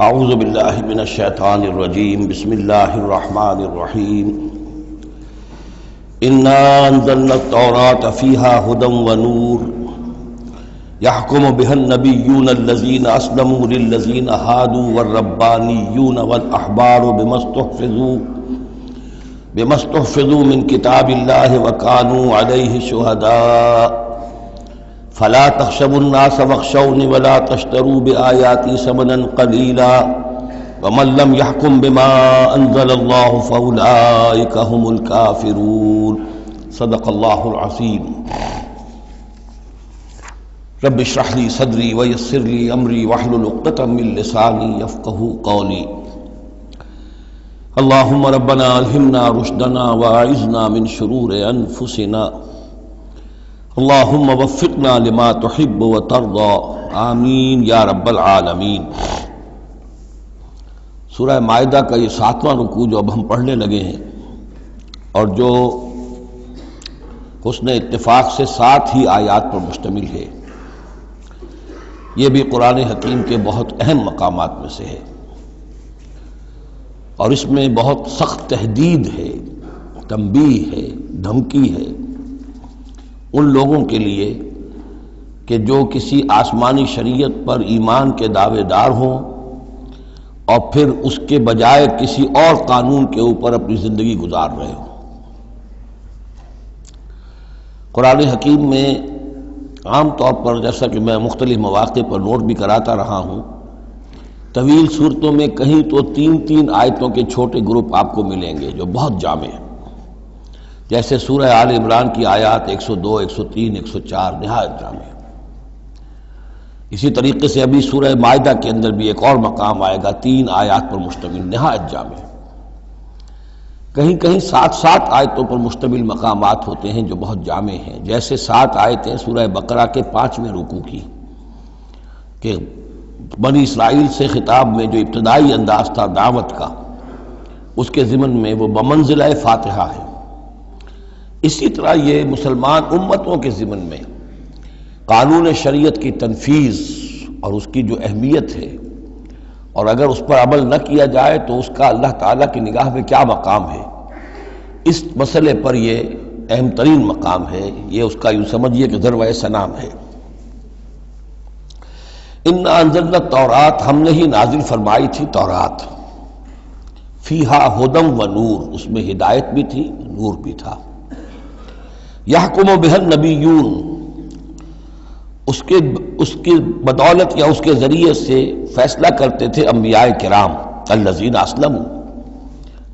اعوذ باللہ من الشیطان الرجیم بسم اللہ الرحمن الرحیم انا انزلنا التوراة فیہا ھدی ونور یحکم بها النبیون الذین اسلموا للذین ھادوا والربانیون والاحبار بما استحفظوا من کتاب اللہ وکانوا علیہ شہداء فلا تخشوا الناس واخشوني ولا تشتروا بآياتي ثمنا قليلا ومن لم يحكم بما أنزل الله فأولئك هم الكافرون صدق الله العظيم رب اشرح لي صدري ويسر لي أمري واحلل عقدة من لساني يفقهوا قولي اللهم ربنا ألهمنا رشدنا وأعذنا من شرور أنفسنا اللہم وفقنا لما تحب وترضى آمین یا رب العالمین۔ سورہ مائدہ کا یہ 7واں رکوع جو اب ہم پڑھنے لگے ہیں اور جو حسن اتفاق سے 7 ہی آیات پر مشتمل ہے، یہ بھی قرآن حکیم کے بہت اہم مقامات میں سے ہے اور اس میں بہت سخت تہدید ہے، تنبیہ ہے، دھمکی ہے ان لوگوں کے لیے کہ جو کسی آسمانی شریعت پر ایمان کے دعوے دار ہوں اور پھر اس کے بجائے کسی اور قانون کے اوپر اپنی زندگی گزار رہے ہوں۔ قرآن حکیم میں عام طور پر، جیسا کہ میں مختلف مواقع پر نوٹ بھی کراتا رہا ہوں، طویل صورتوں میں کہیں تو 3 آیتوں کے چھوٹے گروپ آپ کو ملیں گے جو بہت جامع ہیں، جیسے سورہ آل عمران کی آیات 102، 103، 104 نہایت جامع۔ اسی طریقے سے ابھی سورہ مائدہ کے اندر بھی ایک اور مقام آئے گا 3 آیات پر مشتمل، نہایت جامع۔ کہیں کہیں 7 آیتوں پر مشتمل مقامات ہوتے ہیں جو بہت جامع ہیں، جیسے 7 آیتیں سورہ بقرہ کے 5ویں رکوع کی کہ بنی اسرائیل سے خطاب میں جو ابتدائی انداز تھا دعوت کا، اس کے ضمن میں وہ بمنزلہ فاتحہ ہے۔ اسی طرح یہ مسلمان امتوں کے ضمن میں قانون شریعت کی تنفیذ اور اس کی جو اہمیت ہے، اور اگر اس پر عمل نہ کیا جائے تو اس کا اللہ تعالیٰ کی نگاہ میں کیا مقام ہے، اس مسئلے پر یہ اہم ترین مقام ہے، یہ اس کا یوں سمجھیے کہ ذروۂ سنام ہے۔ انا انزلنا التوراۃ، ہم نے ہی نازل فرمائی تھی تورات، فیہا ھدی ونور، اس میں ہدایت بھی تھی، نور بھی تھا۔ یحکم بها النبیون، اس کی بدولت یا اس کے ذریعے سے فیصلہ کرتے تھے انبیاء کرام، الذین اسلموا،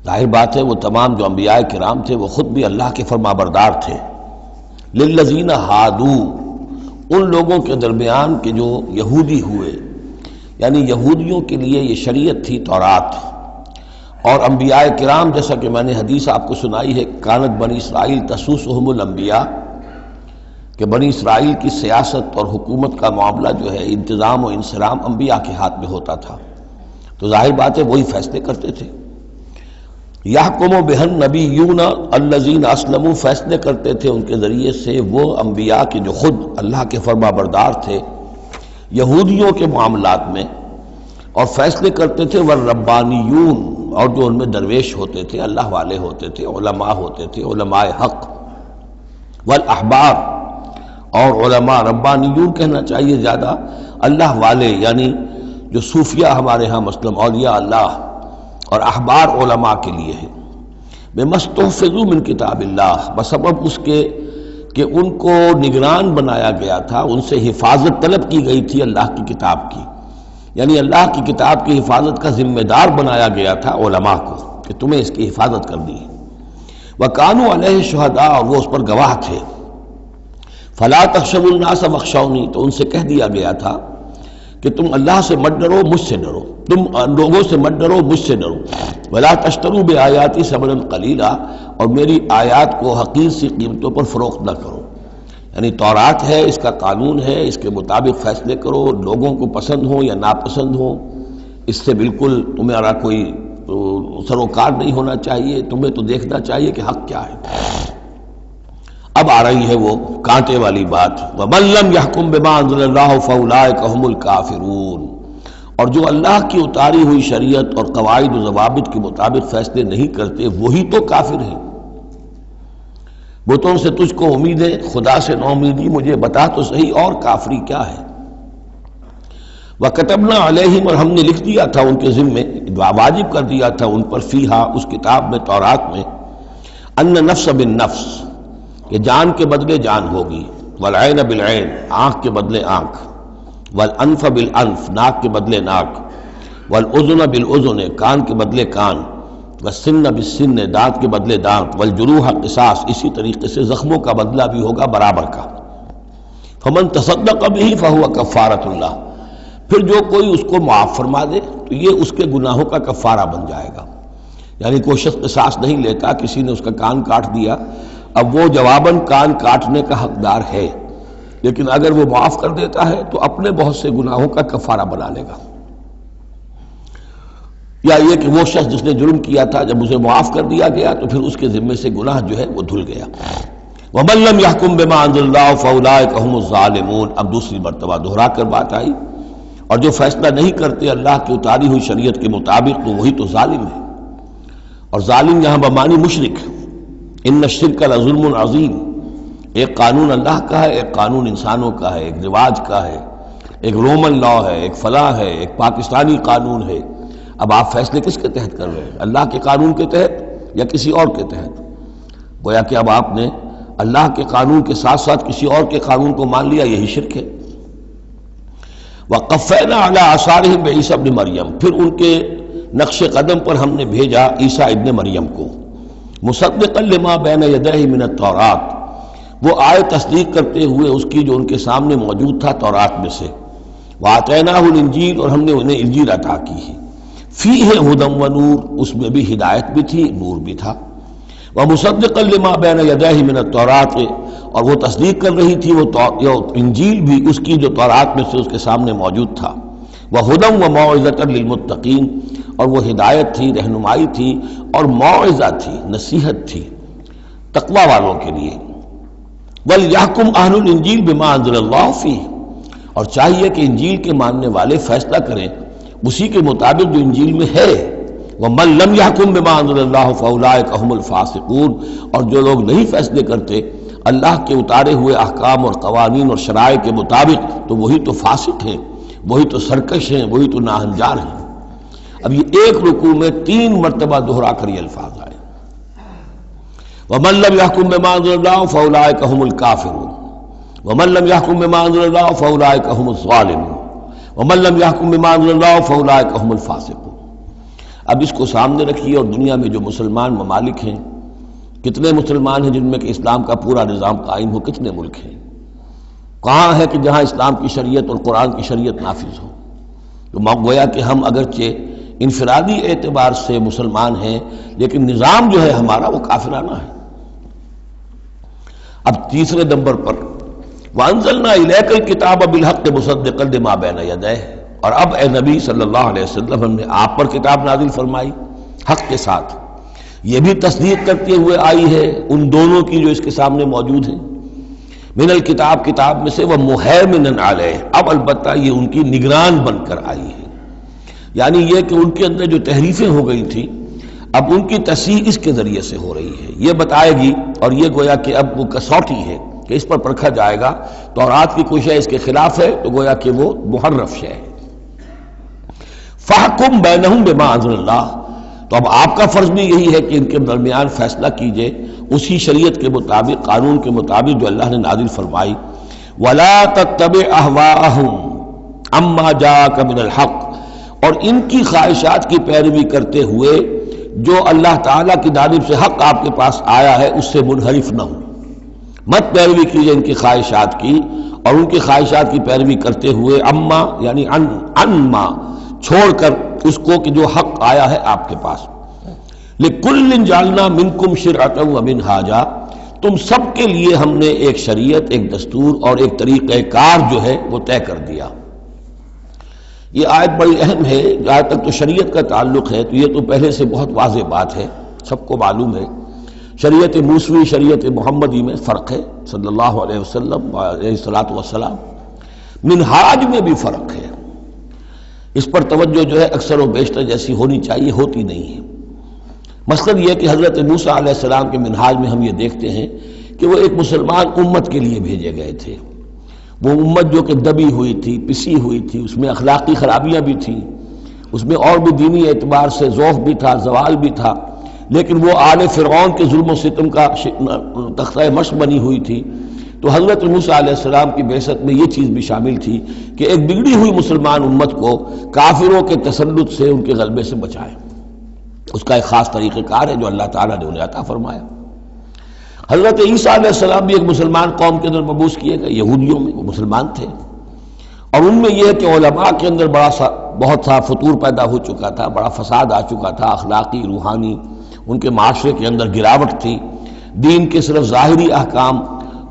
ظاہر بات ہے وہ تمام جو انبیاء کرام تھے وہ خود بھی اللہ کے فرما بردار تھے، للذین ھادوا، ان لوگوں کے درمیان کہ جو یہودی ہوئے، یعنی یہودیوں کے لیے یہ شریعت تھی تورات، اور انبیاء کرام جیسا کہ میں نے حدیث آپ کو سنائی ہے، کانت بنی اسرائیل تسوسہم الانبیاء، کہ بنی اسرائیل کی سیاست اور حکومت کا معاملہ جو ہے، انتظام و انصرام انبیاء کے ہاتھ میں ہوتا تھا، تو ظاہر بات ہے وہی فیصلے کرتے تھے۔ یحکم بها النبیون الذین اسلموا، فیصلے کرتے تھے ان کے ذریعے سے وہ انبیاء کے جو خود اللہ کے فرما بردار تھے یہودیوں کے معاملات میں، اور فیصلے کرتے تھے والربانیون، اور جو ان میں درویش ہوتے تھے، اللہ والے ہوتے تھے، علماء ہوتے تھے، علماء حق، والاحبار، اور علماء، ربانیون کہنا چاہیے زیادہ، اللہ والے یعنی جو صوفیہ ہمارے ہاں مثلا اولیاء اللہ، اور احبار علماء کے لیے ہے، بما استحفظوا من کتاب اللہ، بسبب اس کے کہ ان کو نگران بنایا گیا تھا، ان سے حفاظت طلب کی گئی تھی اللہ کی کتاب کی، یعنی اللہ کی کتاب کی حفاظت کا ذمہ دار بنایا گیا تھا علماء کو کہ تمہیں اس کی حفاظت کرنی ہے، وَكَانُوا عَلَيْهِ شُهَدَاءَ، اور وہ اس پر گواہ تھے، فَلَا تَخْشَوُا النَّاسَ وَاخْشَوْنِي، تو ان سے کہہ دیا گیا تھا کہ تم اللہ سے مت ڈرو، مجھ سے ڈرو، تم لوگوں سے مت ڈرو، مجھ سے ڈرو، وَلَا تَشْتَرُوا بِآيَاتِي ثَمَنًا قَلِيلًا، اور میری آیات کو حقیر سی قیمتوں پر فروخت نہ کرو، یعنی تورات ہے، اس کا قانون ہے، اس کے مطابق فیصلے کرو، لوگوں کو پسند ہو یا ناپسند ہو، اس سے بالکل تمہارا کوئی سروکار نہیں ہونا چاہیے، تمہیں تو دیکھنا چاہیے کہ حق کیا ہے۔ اب آ رہی ہے وہ کانٹے والی بات، وَمَن لَّمْ يَحْكُم بِمَا أَنزَلَ اللَّهُ فَأُولَٰئِكَ هُمُ الْكَافِرُونَ، اور جو اللہ کی اتاری ہوئی شریعت اور قواعد و ضوابط کے مطابق فیصلے نہیں کرتے وہی تو کافر ہیں۔ بتوں سے تجھ کو امید ہے، خدا سے نو امیدی، مجھے بتا تو صحیح اور کافری کیا ہے۔ وَكَتَبْنَا عَلَيْهِمْ، اور ہم نے لکھ دیا تھا ان کے ذمے، واجب کر دیا تھا ان پر، فیہا اس کتاب میں، تورات میں، ان نفس بالنفس، کہ جان کے بدلے جان ہوگی، والعین بالعین، آنکھ کے بدلے آنکھ، والانف بالانف، ناک کے بدلے ناک، والاذن بالاذن، کان کے بدلے کان، والسن بالسن، دانت کے بدلے دانت، والجروح قصاص، اسی طریقے سے زخموں کا بدلہ بھی ہوگا برابر کا۔ فمن تصدق به فهو کفارۃ اللہ، پھر جو کوئی اس کو معاف فرما دے تو یہ اس کے گناہوں کا کفارہ بن جائے گا۔ یعنی کوئی شخص قصاص نہیں لیتا، کسی نے اس کا کان کاٹ دیا، اب وہ جواباً کان کاٹنے کا حقدار ہے، لیکن اگر وہ معاف کر دیتا ہے تو اپنے بہت سے گناہوں کا کفارہ بنا لے گا۔ یا یہ کہ وہ شخص جس نے جرم کیا تھا جب اسے معاف کر دیا گیا تو پھر اس کے ذمے سے گناہ جو ہے وہ دھل گیا۔ وَمَن لَّمْ يَحْكُم بِمَا أَنزَلَ اللَّهُ فَأُولَٰئِكَ هُمُ الظَّالِمُونَ، اب دوسری مرتبہ دہرا کر بات آئی، اور جو فیصلہ نہیں کرتے اللہ کی اتاری ہوئی شریعت کے مطابق تو وہی تو ظالم ہے۔ اور ظالم یہاں بمانی مشرک، ان الشرک لظلم عظیم، ایک قانون اللہ کا ہے، ایک قانون انسانوں کا ہے، ایک رواج کا ہے، ایک رومن لا ہے، ایک فلاں ہے، ایک پاکستانی قانون ہے۔ اب آپ فیصلے کس کے تحت کر رہے ہیں؟ اللہ کے قانون کے تحت یا کسی اور کے تحت؟ گویا کہ اب آپ نے اللہ کے قانون کے ساتھ ساتھ کسی اور کے قانون کو مان لیا، یہی شرک ہے۔ وَقَفَّيْنَا عَلَىٰ آثَارِهِمْ بِعِیسیٰ ابْنِ مریم، پھر ان کے نقش قدم پر ہم نے بھیجا عیسیٰ ابن مریم کو، مصدقا لما بین یدیہ من التوراۃ، وہ آئے تصدیق کرتے ہوئے اس کی جو ان کے سامنے موجود تھا تورات میں سے، وآتیناہ الانجیل، اور ہم نے انہیں انجیل عطا کی ہے، فیہ ھدی و نور، اس میں بھی ہدایت بھی تھی، نور بھی تھا، ومصدقا لما بین یدیہ من التوراۃ، اور وہ تصدیق کر رہی تھی وہ انجیل بھی اس کی جو تورات میں سے اس کے سامنے موجود تھا، وہدی و موعظۃ للمتقین، اور وہ ہدایت تھی، رہنمائی تھی، اور موعظہ تھی، نصیحت تھی تقوی والوں کے لیے۔ وَلْيَحْكُمْ أَهْلُ الْإِنجِيلِ بِمَا أَنزَلَ اللَّهُ فِيهِ، اور چاہیے کہ انجیل کے ماننے والے فیصلہ کریں اسی کے مطابق جو انجیل میں ہے۔ وَمَن لَّمْ يَحْكُمْ بِمَا أَنزَلَ اللَّهُ فَأُولَٰئِكَ هُمُ الْفَاسِقُونَ، اور جو لوگ نہیں فیصلے کرتے اللہ کے اتارے ہوئے احکام اور قوانین اور شرائع کے مطابق تو وہی تو فاسق ہیں، وہی تو سرکش ہیں، وہی تو ناہنجار ہیں۔ اب یہ ایک رکوع میں 3 مرتبہ دہرا کر یہ الفاظ آئے، وَمَن لَّمْ يَحْكُم بِمَا أَنزَلَ اللَّهُ فَأُولَٰئِكَ هُمُ الْكَافِرُونَ وَمَن لَّمْ يَحْكُم بِمَا أَنزَلَ اللَّهُ فَأُولَٰئِكَ هُمُ الظَّالِمُونَ وَمَن لَّمْ يَحْكُم بِمَا أَنزَلَ اللَّهُ فَأُولَٰئِكَ هُمُ الْفَاسِقُونَ۔ اب اس کو سامنے رکھیے، اور دنیا میں جو مسلمان ممالک ہیں، کتنے مسلمان ہیں جن میں کہ اسلام کا پورا نظام قائم ہو؟ کتنے ملک ہیں؟ کہاں ہے کہ جہاں اسلام کی شریعت اور قرآن کی شریعت نافذ ہو؟ تو گویا کہ ہم اگرچہ انفرادی اعتبار سے مسلمان ہیں لیکن نظام جو ہے ہمارا وہ کافرانہ ہے۔ اب تیسرے نمبر پر وَأَنزَلْنَا إِلَيْكَ الْكِتَابَ بِالْحَقِّ مُصَدِّقًا لِمَا بَيْنَ يَدَيْهِ، اور اب اے نبی صلی اللہ علیہ وسلم ہم نے آپ پر کتاب نازل فرمائی حق کے ساتھ، یہ بھی تصدیق کرتے ہوئے آئی ہے ان دونوں کی جو اس کے سامنے موجود ہیں، من الکتاب، کتاب میں سے، وَمُهَيْمِنًا عَلَيْهِ، اب البتہ یہ ان کی نگران بن کر آئی ہے، یعنی یہ کہ ان کے اندر جو تحریفیں ہو گئی تھی اب ان کی تصحیح اس کے ذریعے سے ہو رہی ہے، یہ بتائے گی، اور یہ گویا کہ اب وہ کسوٹی ہے کہ اس پر پرکھا جائے گا، تورات کی کوئی شے اس کے خلاف ہے تو گویا کہ وہ محرف شے ہے۔ فَحْكُم بَيْنَهُم بِمَا أَنزَلَ اللَّهُ، تو اب آپ کا فرض بھی یہی ہے کہ ان کے درمیان فیصلہ کیجئے اسی شریعت کے مطابق، قانون کے مطابق جو اللہ نے نازل فرمائی۔ وَلَا تَتَّبِعْ أَهْوَاءَهُمْ عَمَّا جَاءَكَ مِنَ الْحَقِّ، اور ان کی خواہشات کی پیروی کرتے ہوئے جو اللہ تعالیٰ کی جانب سے حق آپ کے پاس آیا ہے اس سے منحرف نہ ہوں، مت پیروی کیجئے ان کی خواہشات کی، اور ان کی خواہشات کی پیروی کرتے ہوئے اما یعنی انما چھوڑ کر اس کو کہ جو حق آیا ہے آپ کے پاس۔ لِكُلٍّ جَعَلْنَا مِنْكُمْ شِرْعَةً وَمِنْهَاجًا، تم سب کے لیے ہم نے ایک شریعت، ایک دستور اور ایک طریقہ کار جو ہے وہ طے کر دیا۔ یہ آیت بڑی اہم ہے، جہاں تک تو شریعت کا تعلق ہے تو یہ تو پہلے سے بہت واضح بات ہے، سب کو معلوم ہے۔ شریعت موسوی شریعت محمدی میں فرق ہے، صلی اللہ علیہ وسلم علیہ الصلوۃ والسلام۔ منہاج میں بھی فرق ہے، اس پر توجہ جو ہے اکثر و بیشتر جیسی ہونی چاہیے ہوتی نہیں ہے۔ مثلاً یہ کہ حضرت موسیٰ علیہ السلام کے منہاج میں ہم یہ دیکھتے ہیں کہ وہ ایک مسلمان امت کے لیے بھیجے گئے تھے۔ وہ امت جو کہ دبی ہوئی تھی، پسی ہوئی تھی، اس میں اخلاقی خرابیاں بھی تھیں، اس میں اور بھی دینی اعتبار سے ضعف بھی تھا، زوال بھی تھا، لیکن وہ آل فرعون کے ظلم و ستم کا تختہ مشق بنی ہوئی تھی۔ تو حضرت موسیٰ علیہ السلام کی بعثت میں یہ چیز بھی شامل تھی کہ ایک بگڑی ہوئی مسلمان امت کو کافروں کے تسلط سے، ان کے غلبے سے بچائے۔ اس کا ایک خاص طریقہ کار ہے جو اللہ تعالیٰ نے انہیں عطا فرمایا۔ حضرت عیسیٰ علیہ السلام بھی ایک مسلمان قوم کے اندر مبعوث کیے گئے، یہودیوں میں، وہ مسلمان تھے، اور ان میں یہ ہے کہ علماء کے اندر بہت سا فتور پیدا ہو چکا تھا، بڑا فساد آ چکا تھا، اخلاقی، روحانی، ان کے معاشرے کے اندر گراوٹ تھی، دین کے صرف ظاہری احکام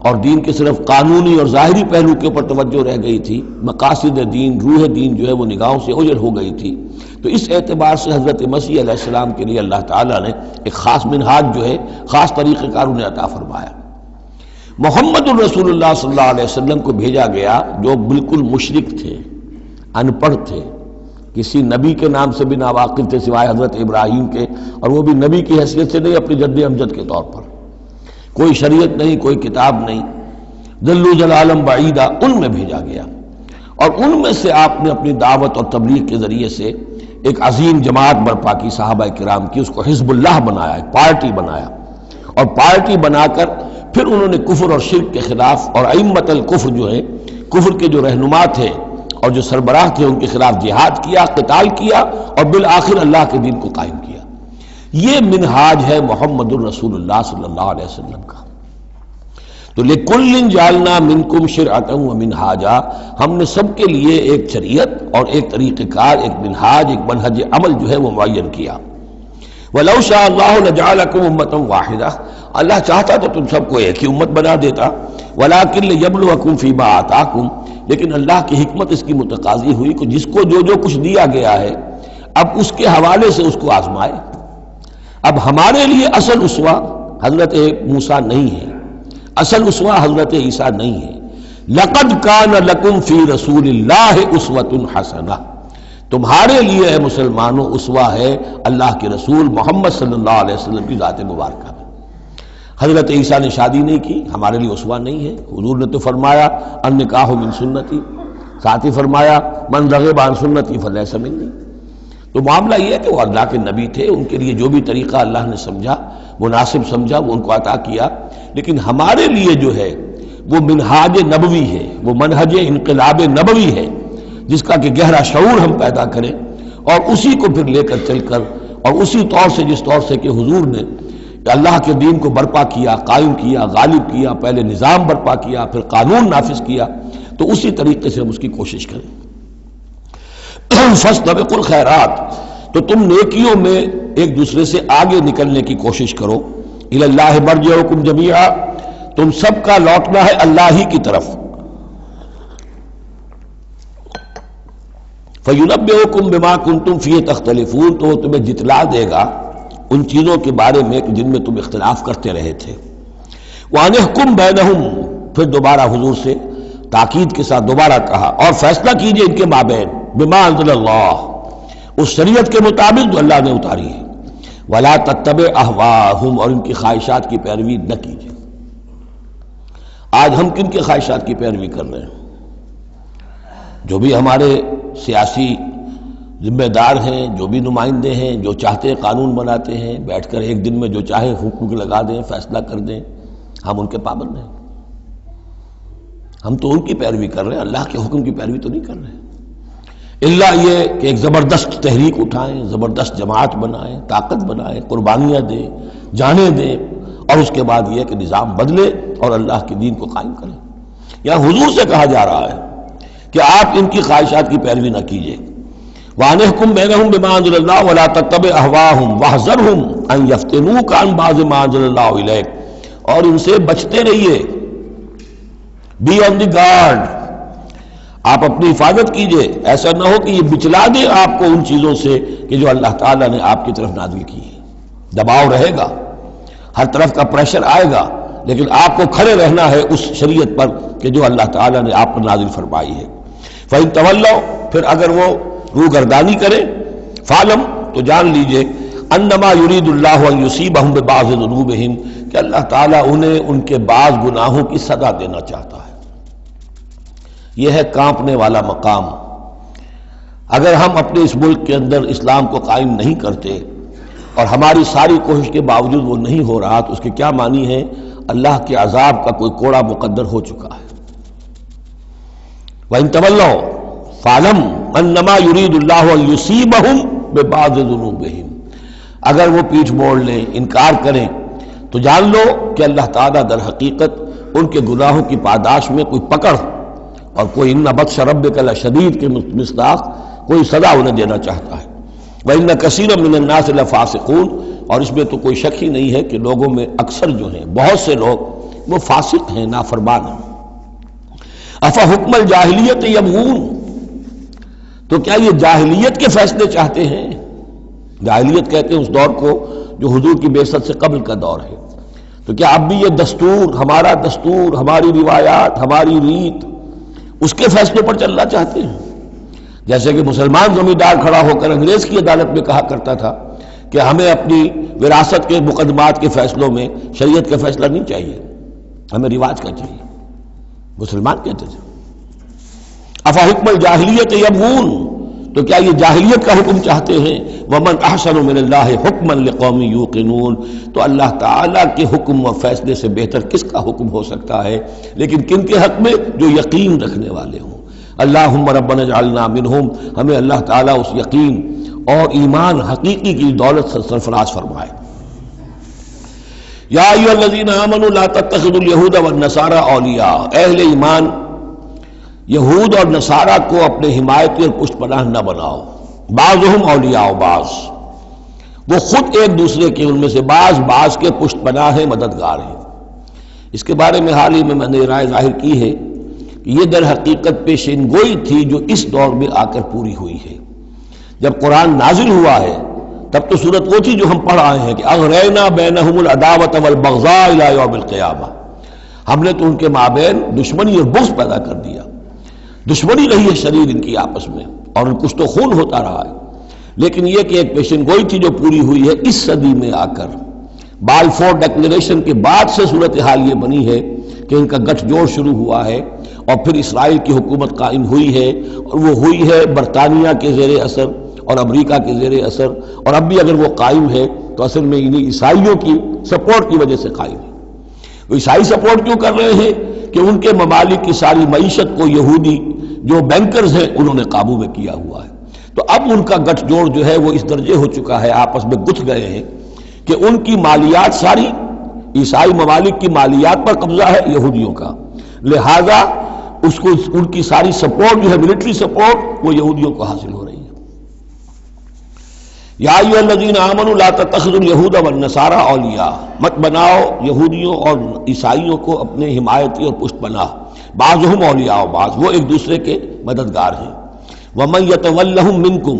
اور دین کے صرف قانونی اور ظاہری پہلو کے اوپر توجہ رہ گئی تھی، مقاصد دین، روح دین جو ہے وہ نگاہوں سے اوجھل ہو گئی تھی۔ تو اس اعتبار سے حضرت مسیح علیہ السلام کے لیے اللہ تعالیٰ نے ایک خاص منہاج جو ہے، خاص طریقہ کار انہیں عطا فرمایا۔ محمد الرسول اللہ صلی اللہ علیہ وسلم کو بھیجا گیا جو بالکل مشرک تھے، ان پڑھ تھے، کسی نبی کے نام سے بھی ناواقف تھے سوائے حضرت ابراہیم کے، اور وہ بھی نبی کی حیثیت سے نہیں، اپنی جد امجد کے طور پر، کوئی شریعت نہیں، کوئی کتاب نہیں، ضلوا ضلالا بعیدا، ان میں بھیجا گیا، اور ان میں سے آپ نے اپنی دعوت اور تبلیغ کے ذریعے سے ایک عظیم جماعت برپا کی صحابہ کرام کی، اس کو حزب اللہ بنایا، ایک پارٹی بنایا، اور پارٹی بنا کر پھر انہوں نے کفر اور شرک کے خلاف، اور ائمۃ الکفر جو ہے، کفر کے جو رہنما تھے اور جو سربراہ تھے، ان کے خلاف جہاد کیا، قتال کیا، اور بالآخر اللہ کے دین کو قائم کیا۔ یہ منہاج ہے محمد الرسول اللہ صلی اللہ علیہ وسلم کا۔ تو لِكُلٍّ جَعَلْنَا مِنْكُمْ شِرْعَةً وَمِنْهَاجًا، ہم نے سب کے لیے ایک شریعت اور ایک طریقہ کار، ایک منہاج، ایک منہج عمل جو ہے وہ معین کیا۔ وَلَوْ شَاءَ اللَّهُ لَجَعَلَكُمْ أُمَّةً وَاحِدَةً، اللہ چاہتا تو تم سب کو ایک ہی امت بنا دیتا، وَلَكِنْ لِيَبْلُوَكُمْ فِي مَا آتَاكُمْ، لیکن اللہ کی حکمت اس کی متقاضی ہوئی کہ جس کو جو کچھ دیا گیا ہے، اب اس کے حوالے سے اس کو آزمائے۔ اب ہمارے لیے اصل اسوہ حضرت موسیٰ نہیں ہے، اصل اسوہ حضرت عیسیٰ نہیں ہے۔ لَقَدْ كَانَ لَكُمْ فِي رَسُولِ اللَّهِ أُسْوَةٌ حَسَنَةٌ، تمہارے لیے اے مسلمانوں اسوہ ہے اللہ کے رسول محمد صلی اللہ علیہ وسلم کی ذات مبارکہ میں۔ حضرت عیسیٰ نے شادی نہیں کی، ہمارے لیے اسوہ نہیں ہے۔ حضور نے تو فرمایا النکاح من سنتی، ساتھ ہی فرمایا من رغب عن سنتی فلیس منی۔ تو معاملہ یہ ہے کہ وہ اللہ کے نبی تھے، ان کے لیے جو بھی طریقہ اللہ نے سمجھا، مناسب سمجھا، وہ ان کو عطا کیا، لیکن ہمارے لیے جو ہے وہ منہاج نبوی ہے، وہ منہج انقلاب نبوی ہے، جس کا کہ گہرا شعور ہم پیدا کریں، اور اسی کو پھر لے کر چل کر، اور اسی طور سے جس طور سے کہ حضور نے اللہ کے دین کو برپا کیا، قائم کیا، غالب کیا، پہلے نظام برپا کیا، پھر قانون نافذ کیا، تو اسی طریقے سے ہم اس کی کوشش کریں۔ فاستبقوا الخیرات، تو تم نیکیوں میں ایک دوسرے سے آگے نکلنے کی کوشش کرو۔ الی اللہ مرجعکم جمیعا، تم سب کا لوٹنا ہے اللہ ہی کی طرف۔ فینبئکم بما کنتم فیہ تختلفون، تو وہ تمہیں جتلا دے گا ان چیزوں کے بارے میں جن میں تم اختلاف کرتے رہے تھے۔ وَأَنِحْكُمْ بَيْنَهُمْ، پھر دوبارہ حضور سے تاکید کے ساتھ دوبارہ کہا، اور فیصلہ کیجئے ان کے مابین، بما انزل اللہ، اس شریعت کے مطابق جو اللہ نے اتاری ہے۔ ولا تتبع اہواءہم، اور ان کی خواہشات کی پیروی نہ کیجیے۔ آج ہم کن کی خواہشات کی پیروی کر رہے ہیں؟ جو بھی ہمارے سیاسی ذمہ دار ہیں، جو بھی نمائندے ہیں، جو چاہتے ہیں قانون بناتے ہیں، بیٹھ کر ایک دن میں جو چاہے حکم لگا دیں، فیصلہ کر دیں، ہم ان کے پابند ہیں۔ ہم تو ان کی پیروی کر رہے ہیں، اللہ کے حکم کی پیروی تو نہیں کر رہے، اللہ یہ کہ ایک زبردست تحریک اٹھائیں، زبردست جماعت بنائیں، طاقت بنائیں، قربانیاں دیں، جانیں دیں، اور اس کے بعد یہ کہ نظام بدلے اور اللہ کے دین کو قائم کریں۔ یہاں حضور سے کہا جا رہا ہے کہ آپ ان کی خواہشات کی پیروی نہ کیجیے۔ وَأَنِحْكُمْ بَيْنَهُمْ بِمَا أَنزَلَ اللَّهُ وَلَا تَتَّبِعْ أَهْوَاءَهُمْ وَاحْذَرْهُمْ أَن يَفْتِنُوكَ عَن بَعْضِ مَا أَنزَلَ اللَّهُ إِلَيْكَ، اور ان سے بچتے رہیے، بی آن دی گارڈ، آپ اپنی حفاظت کیجئے، ایسا نہ ہو کہ یہ بچلا دے آپ کو ان چیزوں سے کہ جو اللہ تعالیٰ نے آپ کی طرف نازل کی ہے۔ دباؤ رہے گا، ہر طرف کا پریشر آئے گا، لیکن آپ کو کھڑے رہنا ہے اس شریعت پر کہ جو اللہ تعالیٰ نے آپ پر نازل فرمائی ہے۔ فَإِن تَوَلَّوْا، پھر اگر وہ روگردانی کریں، فعلم تو جان لیجئے انما یرید اللہ ان یصیبہم ببعض ذنوبہم کہ اللہ تعالیٰ انہیں ان کے بعض گناہوں کی سزا دینا چاہتا ہے۔ یہ ہے کانپنے والا مقام۔ اگر ہم اپنے اس ملک کے اندر اسلام کو قائم نہیں کرتے اور ہماری ساری کوشش کے باوجود وہ نہیں ہو رہا تو اس کے کیا معنی ہے؟ اللہ کے عذاب کا کوئی کوڑا مقدر ہو چکا ہے۔ وَإِن تَوَلَّوْا فَاعْلَمْ أَنَّمَا يُرِيدُ اللَّهُ أَن يُصِيبَهُم بِبَعْضِ ذُنُوبِهِمْ، اگر وہ پیٹھ موڑ لیں، انکار کریں تو جان لو کہ اللہ تعالیٰ در حقیقت ان کے گناہوں کی پاداش میں کوئی پکڑ اور کوئی ان بطش ربک لشدید کے مصداق کوئی سزا انہیں دینا چاہتا ہے۔ وَإِنَّ كَثِيرًا مِّنَ النَّاسِ لَفَاسِقُونَ، اور اس میں تو کوئی شک ہی نہیں ہے کہ لوگوں میں اکثر جو ہیں، بہت سے لوگ وہ فاسق ہیں، نافرمان ہیں۔ أَفَحُكْمَ الْجَاهِلِيَّةِ يَبْغُونَ، تو کیا یہ جاہلیت کے فیصلے چاہتے ہیں؟ جاہلیت کہتے ہیں اس دور کو جو حضور کی بعثت سے قبل کا دور ہے۔ تو کیا اب بھی یہ دستور، ہمارا دستور، ہماری روایات، ہماری ریت، اس کے فیصلوں پر چلنا چاہتے ہیں؟ جیسے کہ مسلمان زمیندار کھڑا ہو کر انگریز کی عدالت میں کہا کرتا تھا کہ ہمیں اپنی وراثت کے مقدمات کے فیصلوں میں شریعت کا فیصلہ نہیں چاہیے، ہمیں رواج کا چاہیے، مسلمان کہتے تھے۔ افحکم الجاہلیت یبغون، تو کیا یہ جاہلیت کا حکم چاہتے ہیں؟ ومن احسن من اللہ حکما لقوم یوقنون، تو اللہ تعالیٰ کے حکم و فیصلے سے بہتر کس کا حکم ہو سکتا ہے؟ لیکن کن کے حق میں؟ جو یقین رکھنے والے ہوں۔ اللہم ربنا اجعلنا منہم، ہمیں اللہ تعالیٰ اس یقین اور ایمان حقیقی کی دولت سے سرفراز فرمائے۔ یا ایھا الذین آمنوا لا تتخذوا اليہود والنصارى اولیاء، اہل ایمان یہود اور نصارہ کو اپنے حمایتی اور پشت پناہ نہ بناؤ۔ بعضهم اولیاء بعض، وہ خود ایک دوسرے کے، ان میں سے بعض کے پشت پناہ ہیں، مددگار ہیں۔ اس کے بارے میں حال ہی میں نے رائے ظاہر کی ہے کہ یہ در حقیقت پیشین گوئی تھی جو اس دور میں آ کر پوری ہوئی ہے۔ جب قرآن نازل ہوا ہے تب تو صورت وہ تھی جو ہم پڑھ آئے ہیں کہ اغرینا بینہم العداوۃ والبغضاء الی یوم القیامہ، ہم نے تو ان کے مابین دشمنی اور بغض پیدا کر دیا، دشمنی رہی ہے شدید ان کی آپس میں، اور کچھ تو خون ہوتا رہا ہے۔ لیکن یہ کہ ایک پیشن گوئی تھی جو پوری ہوئی ہے اس صدی میں آ کر۔ بالفور ڈکلیریشن کے بعد سے صورتحال یہ بنی ہے کہ ان کا گٹھ جوڑ شروع ہوا ہے، اور پھر اسرائیل کی حکومت قائم ہوئی ہے، اور وہ ہوئی ہے برطانیہ کے زیر اثر اور امریکہ کے زیر اثر، اور اب بھی اگر وہ قائم ہے تو اصل میں انہیں عیسائیوں کی سپورٹ کی وجہ سے قائم ہے۔ وہ عیسائی سپورٹ کیوں کر رہے ہیں؟ کہ ان کے ممالک کی ساری معیشت کو یہودی جو بینکرز ہیں انہوں نے قابو میں کیا ہوا ہے۔ تو اب ان کا گٹھ جوڑ جو ہے وہ اس درجے ہو چکا ہے، آپس میں گتھ گئے ہیں کہ ان کی مالیات ساری عیسائی ممالک کی مالیات پر قبضہ ہے یہودیوں کا، لہذا اس کو ان کی ساری سپورٹ جو ہے ملٹری سپورٹ وہ یہودیوں کو حاصل ہو رہی ہے۔ یا ایھا الذین آمنوا لا تتخذوا اليہود والنصارى اولیاء، مت بناؤ یہودیوں اور عیسائیوں کو اپنے حمایتی اور پشت پناہ، بعضهم اولیاء بعض، وہ ایک دوسرے کے مددگار ہیں۔ ومن یتولہم منکم،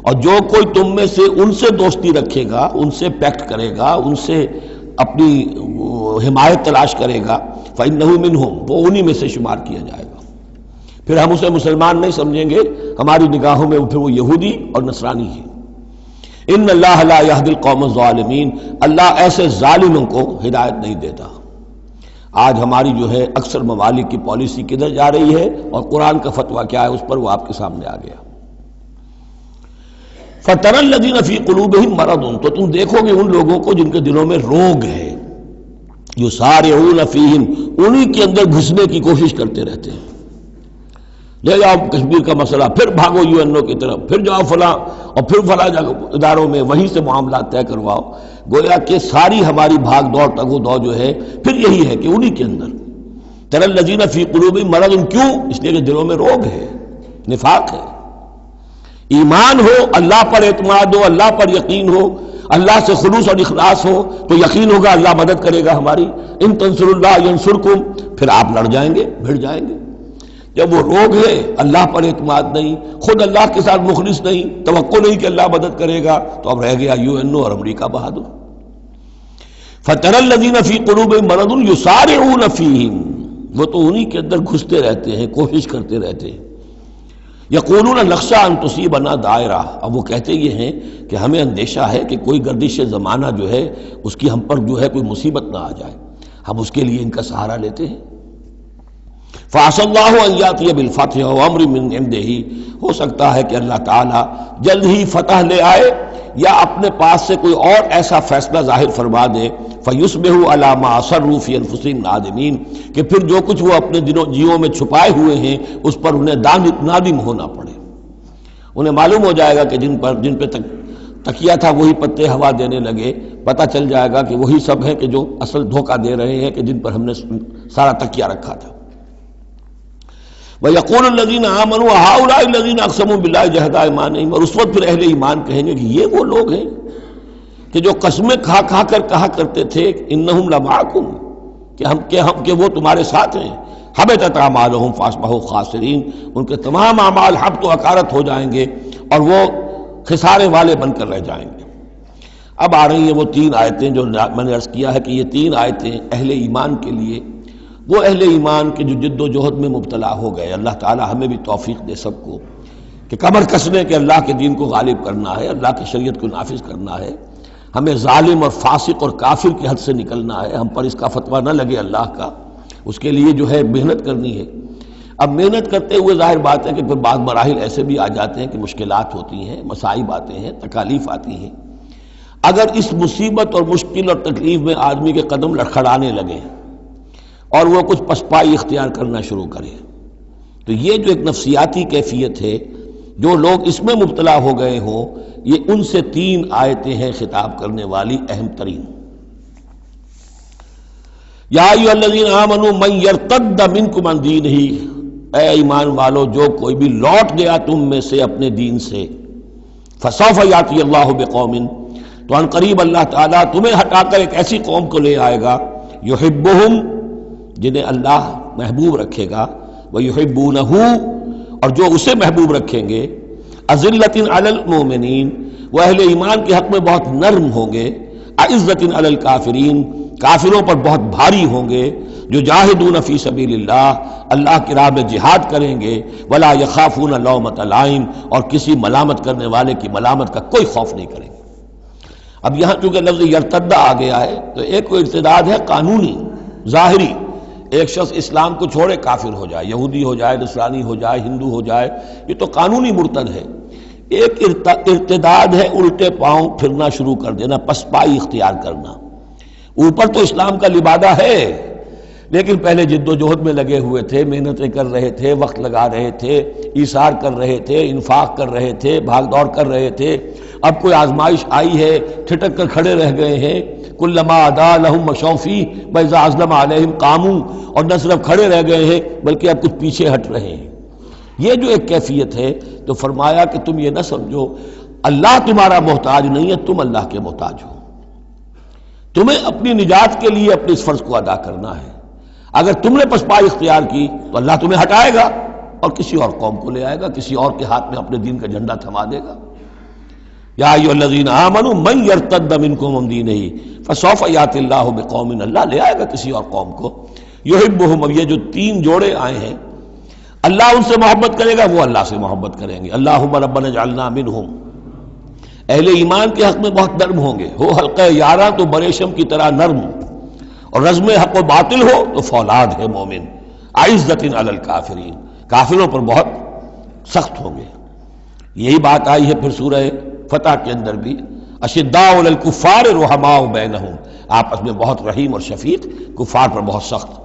اور جو کوئی تم میں سے ان سے دوستی رکھے گا، ان سے پیکٹ کرے گا، ان سے اپنی حمایت تلاش کرے گا، فإنہ منہم، وہ انہی میں سے شمار کیا جائے گا۔ پھر ہم اسے مسلمان نہیں سمجھیں گے، ہماری نگاہوں میں پھر وہ یہودی اور نصرانی ہے۔ ان اللہ لا یہدی القوم الظالمین، اللہ ایسے ظالموں کو ہدایت نہیں دیتا۔ آج ہماری جو ہے اکثر ممالک کی پالیسی کدھر جا رہی ہے اور قرآن کا فتویٰ کیا ہے اس پر وہ آپ کے سامنے آ گیا۔ فَتَرَى الَّذِينَ فِي قُلُوبِهِم مَرَضٌ، تو تم دیکھو گے ان لوگوں کو جن کے دلوں میں روگ ہے، يُسَارِعُونَ فِيهِمْ، انہی کے اندر گھسنے کی کوشش کرتے رہتے ہیں۔ لے جاؤ کشمیر کا مسئلہ، پھر بھاگو UN کی طرف، پھر جاؤ فلاں اور پھر فلاں اداروں میں، وہیں سے معاملات طے کرواؤ۔ گویا کہ ساری ہماری بھاگ دوڑ تگ و دو جو ہے پھر یہی ہے کہ انہی کے اندر تَرَى الَّذِينَ فِي قُلُوبِهِم مَرَضٌ، کیوں؟ اس لیے کہ دلوں میں روگ ہے، نفاق ہے۔ ایمان ہو، اللہ پر اعتماد ہو، اللہ پر یقین ہو، اللہ سے خلوص اور اخلاص ہو تو یقین ہوگا اللہ مدد کرے گا ہماری۔ ان تنصروا اللہ ینصرکم، پھر آپ لڑ جائیں گے، بھڑ جائیں گے۔ جب وہ روگ ہے، اللہ پر اعتماد نہیں، خود اللہ کے ساتھ مخلص نہیں، توقع نہیں کہ اللہ مدد کرے گا، تو اب رہ گیا UN اور امریکہ بہادر۔ فَتَرَى الَّذِينَ فِي قُلُوبِهِم مَرَضٌ يُسَارِعُونَ فِيهِمْ، وہ تو انہی کے اندر گھستے رہتے ہیں، کوشش کرتے رہتے ہیں۔ یقولون نخشی ان تصیبنا دائرہ، اب وہ کہتے یہ ہیں کہ ہمیں اندیشہ ہے کہ کوئی گردش زمانہ جو ہے اس کی ہم پر جو ہے کوئی مصیبت نہ آ جائے، ہم اس کے لیے ان کا سہارا لیتے ہیں۔ فعسى الله ان ياتي بالفتح وامر من عنده، ہو سکتا ہے کہ اللہ تعالیٰ جلد ہی فتح لے آئے یا اپنے پاس سے کوئی اور ایسا فیصلہ ظاہر فرما دے، فیصبحوا علی ما اصروا فی انفسهم نادمین، کہ پھر جو کچھ وہ اپنے جیوں میں چھپائے ہوئے ہیں اس پر انہیں نادم ہونا پڑے۔ انہیں معلوم ہو جائے گا کہ جن پہ تکیہ تھا وہی پتے ہوا دینے لگے، پتہ چل جائے گا کہ وہی سب ہیں کہ جو اصل دھوکہ دے رہے ہیں، کہ جن پر ہم نے سارا تکیہ رکھا تھا۔ وَيَقُولُ الَّذِينَ آمَنُوا هَؤُلَاءِ الَّذِينَ أَقْسَمُوا بِاللَّهِ جَهْدَ أَيْمَانِهِمْ، اور اس وقت پھر اہل ایمان کہیں گے کہ یہ وہ لوگ ہیں کہ جو قسمیں کھا کھا کر کہا کرتے تھے إِنَّهُمْ لَمَعَكُمْ کہ وہ تمہارے ساتھ ہیں، حَبِطَتْ أَعْمَالُهُمْ فَأَصْبَحُوا خَاسِرِينَ، ان کے تمام اعمال حبط و اکارت ہو جائیں گے اور وہ خسارے والے بن کر رہ جائیں گے۔ اب آ رہی ہیں وہ تین آیتیں جو میں نے عرض کیا ہے کہ یہ تین آیتیں اہل ایمان کے لیے، وہ اہل ایمان کے جو جد و جہد میں مبتلا ہو گئے، اللہ تعالی ہمیں بھی توفیق دے سب کو کہ کمر کسنے کے اللہ کے دین کو غالب کرنا ہے، اللہ کی شریعت کو نافذ کرنا ہے، ہمیں ظالم اور فاسق اور کافر کی حد سے نکلنا ہے، ہم پر اس کا فتویٰ نہ لگے اللہ کا، اس کے لیے جو ہے محنت کرنی ہے۔ اب محنت کرتے ہوئے ظاہر بات ہے کہ پھر بعض مراحل ایسے بھی آ جاتے ہیں کہ مشکلات ہوتی ہیں، مصائب آتے ہیں، تکالیف آتی ہیں۔ اگر اس مصیبت اور مشکل اور تکلیف میں آدمی کے قدم لڑکھڑانے لگے اور وہ کچھ پسپائی اختیار کرنا شروع کرے، تو یہ جو ایک نفسیاتی کیفیت ہے، جو لوگ اس میں مبتلا ہو گئے ہوں، یہ ان سے تین آیتیں ہیں خطاب کرنے والی اہم ترین۔ یا ایھا الذین آمنوا من یرتد منکم عن دینہ، اے ایمان والو جو کوئی بھی لوٹ گیا تم میں سے اپنے دین سے، فسوف یاتی اللہ بقوم، تو ان قریب اللہ تعالیٰ تمہیں ہٹا کر ایک ایسی قوم کو لے آئے گا، یحبہم، جنہیں اللہ محبوب رکھے گا، وَيُحِبُّونَهُ، اور جو اسے محبوب رکھیں گے، أَذِلَّةٍ عَلَى الْمُؤْمِنِينَ، وہ اہل ایمان کے حق میں بہت نرم ہوں گے، أَعِزَّةٍ عَلَى الْكَافِرِينَ، کافروں پر بہت بھاری ہوں گے، جو جاہدون فی سبیل اللہ کی راہ میں جہاد کریں گے، وَلَا يَخَافُونَ لَوْمَةَ لَائِمٍ، اور کسی ملامت کرنے والے کی ملامت کا کوئی خوف نہیں کریں گے۔ اب یہاں چونکہ لفظ یرتدہ آ گیا ہے تو ایک کوئی ارتداد ہے قانونی ظاہری، ایک شخص اسلام کو چھوڑے کافر ہو جائے، یہودی ہو جائے، نصرانی ہو جائے، ہندو ہو جائے، یہ تو قانونی مرتد ہے۔ ایک ارتداد ہے الٹے پاؤں پھرنا شروع کر دینا، پسپائی اختیار کرنا۔ اوپر تو اسلام کا لبادہ ہے، لیکن پہلے جد و جہد میں لگے ہوئے تھے، محنتیں کر رہے تھے، وقت لگا رہے تھے، ایثار کر رہے تھے، انفاق کر رہے تھے، بھاگ دوڑ کر رہے تھے، اب کوئی آزمائش آئی ہے، ٹھٹک کر کھڑے رہ گئے ہیں۔ کلما ادا لہم مشوا فیہ واذا اظلم علیہم قاموا، اور نہ صرف کھڑے رہ گئے ہیں بلکہ اب کچھ پیچھے ہٹ رہے ہیں۔ یہ جو ایک کیفیت ہے، تو فرمایا کہ تم یہ نہ سمجھو اللہ تمہارا محتاج نہیں ہے، تم اللہ کے محتاج ہو، تمہیں اپنی نجات کے لیے اپنے اس فرض کو ادا کرنا ہے۔ اگر تم نے پسپائی اختیار کی تو اللہ تمہیں ہٹائے گا اور کسی اور قوم کو لے آئے گا، کسی اور کے ہاتھ میں اپنے دین کا جھنڈا تھما دے گا۔ یا ایھا الذین آمنوا من یرتد منکم عن دینہ فسوف یاتی اللہ بقوم، اللہ لے آئے گا کسی اور قوم کو، یحبہم، اب یہ جو تین جوڑے آئے ہیں، اللہ ان سے محبت کرے گا، وہ اللہ سے محبت کریں گے۔ اللہم ربنا اجعلنا منہم، اہل ایمان کے حق میں بہت نرم ہوں گے، ہو حلقہ یاراں تو بریشم کی طرح نرم، اور رزم حق و باطل ہو تو فولاد ہے مومن، عزت علی الکافرین، کافروں پر بہت سخت ہوں گے۔ یہی بات آئی ہے پھر سورہ فتح کے اندر بھی، اشداء علی الکفار رحماء بینہم، آپس میں بہت رحیم اور شفیق، کفار پر بہت سخت۔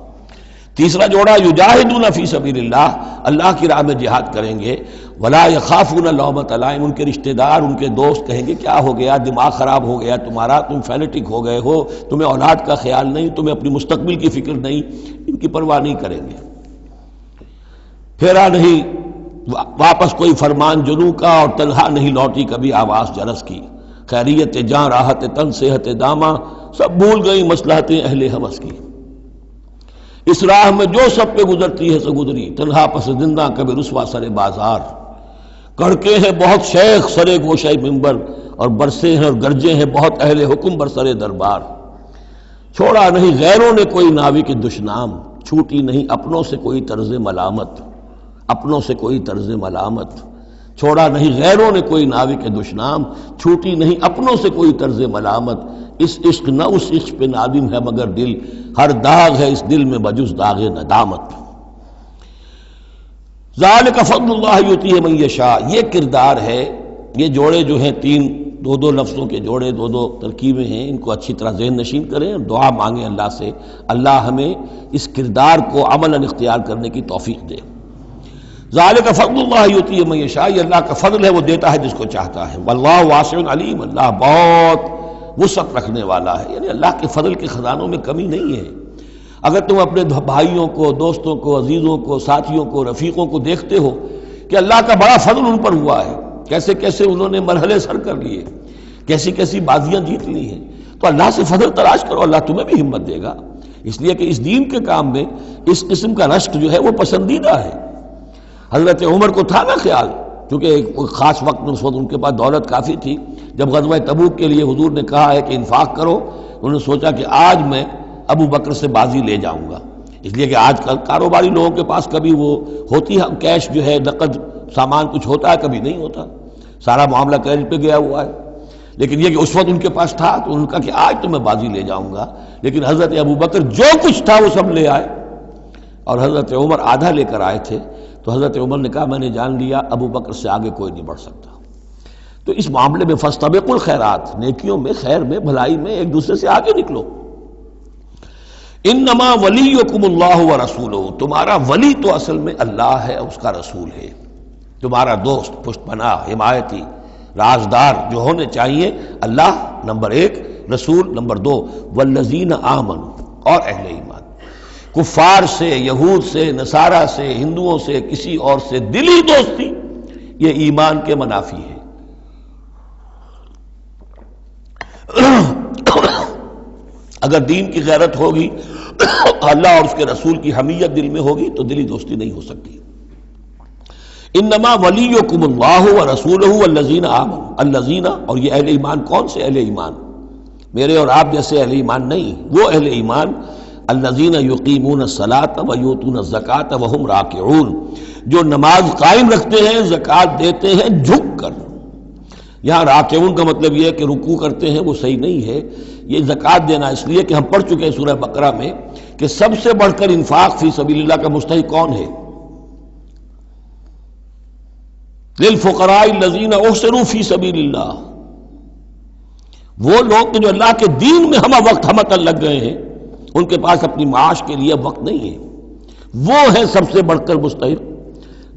تیسرا جوڑا یجاہدون فی سبیل اللہ، اللہ کی راہ میں جہاد کریں گے، ولا یخافون لومۃ لائم، ان کے رشتہ دار، ان کے دوست کہیں گے کیا ہو گیا، دماغ خراب ہو گیا تمہارا، تم فینیٹک ہو گئے ہو، تمہیں اولاد کا خیال نہیں، تمہیں اپنی مستقبل کی فکر نہیں، ان کی پرواہ نہیں کریں گے۔ پھیرا نہیں واپس کوئی فرمان جنوں کا، اور تنہا نہیں لوٹی کبھی آواز جرس کی، خیریت جاں راحت تن صحت داماں، سب بھول گئی مصلحتیں اہل ہوس کی۔ اس راہ میں جو سب پہ گزرتی ہے سو گزری، تنہا پس زندہ کبھی رسوا سر بازار، کڑکے ہیں بہت شیخ سرے گوشہ منبر، اور برسے ہیں اور گرجے ہیں بہت اہل حکم برسر دربار۔ چھوڑا نہیں غیروں نے کوئی ناوی کے دشنام، چھوٹی نہیں اپنوں سے کوئی طرز ملامت۔ اپنوں سے کوئی طرز ملامت، چھوڑا نہیں غیروں نے کوئی ناوی کے دشنام، چھوٹی نہیں اپنوں سے کوئی طرز ملامت، اس عشق نہ اس عشق پہ نادم ہے مگر دل، ہر داغ ہے اس دل میں بجز داغ ندامت۔ ذالک فضل اللہ یؤتیہ من یشاء، یہ کردار ہے، یہ جوڑے جو ہیں تین دو دو لفظوں کے جوڑے، دو دو ترکیبیں ہیں، ان کو اچھی طرح ذہن نشین کریں اور دعا مانگیں اللہ سے، اللہ ہمیں اس کردار کو عملاً اختیار کرنے کی توفیق دے۔ ذالک فضل اللہ یؤتیہ من یشاء، یہ اللہ کا فضل ہے، وہ دیتا ہے جس کو چاہتا ہے، واللہ واسع علیم، اللہ بہت وسعت رکھنے والا ہے، یعنی اللہ کے فضل کے خزانوں میں کمی نہیں ہے۔ اگر تم اپنے بھائیوں کو، دوستوں کو، عزیزوں کو، ساتھیوں کو، رفیقوں کو دیکھتے ہو کہ اللہ کا بڑا فضل ان پر ہوا ہے، کیسے کیسے انہوں نے مرحلے سر کر لیے، کیسی کیسی بازیاں جیت لی ہیں، تو اللہ سے فضل تلاش کرو، اللہ تمہیں بھی ہمت دے گا، اس لیے کہ اس دین کے کام میں اس قسم کا رشک جو ہے وہ پسندیدہ ہے۔ حضرت عمر کو تھا نا خیال، کیونکہ ایک خاص وقت میں اس وقت ان کے پاس دولت کافی تھی، جب غزوہ تبوک کے لیے حضور نے کہا ہے کہ انفاق کرو، انہوں نے سوچا کہ آج میں ابو بکر سے بازی لے جاؤں گا، اس لیے کہ آج کل کاروباری لوگوں کے پاس کبھی وہ ہوتی ہے کیش جو ہے، نقد سامان کچھ ہوتا ہے، کبھی نہیں ہوتا، سارا معاملہ کریڈٹ پہ گیا ہوا ہے، لیکن یہ کہ اس وقت ان کے پاس تھا تو انہوں نے کہا کہ آج تو میں بازی لے جاؤں گا، لیکن حضرت ابو بکر جو کچھ تھا وہ سب لے آئے اور حضرت عمر آدھا لے کر آئے تھے، تو حضرت عمر نے کہا میں نے جان لیا ابو بکر سے آگے کوئی نہیں بڑھ سکتا۔ تو اس معاملے میں فاستبقوا الخیرات، نیکیوں میں، خیر میں، بھلائی میں ایک دوسرے سے آگے نکلو۔ انما ولیکم اللہ ورسولہ، تمہارا ولی تو اصل میں اللہ ہے، اس کا رسول ہے، تمہارا دوست، پشت پناہ، حمایتی، رازدار جو ہونے چاہیے اللہ نمبر ایک، رسول نمبر دو، والذین آمنوا، اور اہل ایمان۔ کفار سے، یہود سے، نصارہ سے، ہندوؤں سے، کسی اور سے دلی دوستی یہ ایمان کے منافی ہے۔ اگر دین کی غیرت ہوگی، اللہ اور اس کے رسول کی حمیت دل میں ہوگی تو دلی دوستی نہیں ہو سکتی۔ انما ولیکم اللہ ورسولہ والذین آمنوا، الذین، اور یہ اہل ایمان کون سے اہل ایمان؟ میرے اور آپ جیسے اہل ایمان نہیں، وہ اہل ایمان الذین یقیمون الصلاۃ ویؤتون الزکاۃ وہم راکعون، جو نماز قائم رکھتے ہیں، زکوٰۃ دیتے ہیں جھک کر۔ یہاں راکعون کا مطلب یہ ہے کہ رکوع کرتے ہیں، وہ صحیح نہیں ہے، یہ زکوٰۃ دینا اس لیے کہ ہم پڑھ چکے ہیں سورہ بقرہ میں کہ سب سے بڑھ کر انفاق فی سبیل اللہ کا مستحق کون ہے؟ للفقراء الذین احصروا فی سبیل اللہ، وہ لوگ کہ جو اللہ کے دین میں ہمہ وقت ہمہ لگ گئے ہیں، ان کے پاس اپنی معاش کے لیے وقت نہیں ہے، وہ ہے سب سے بڑھ کر مستحق۔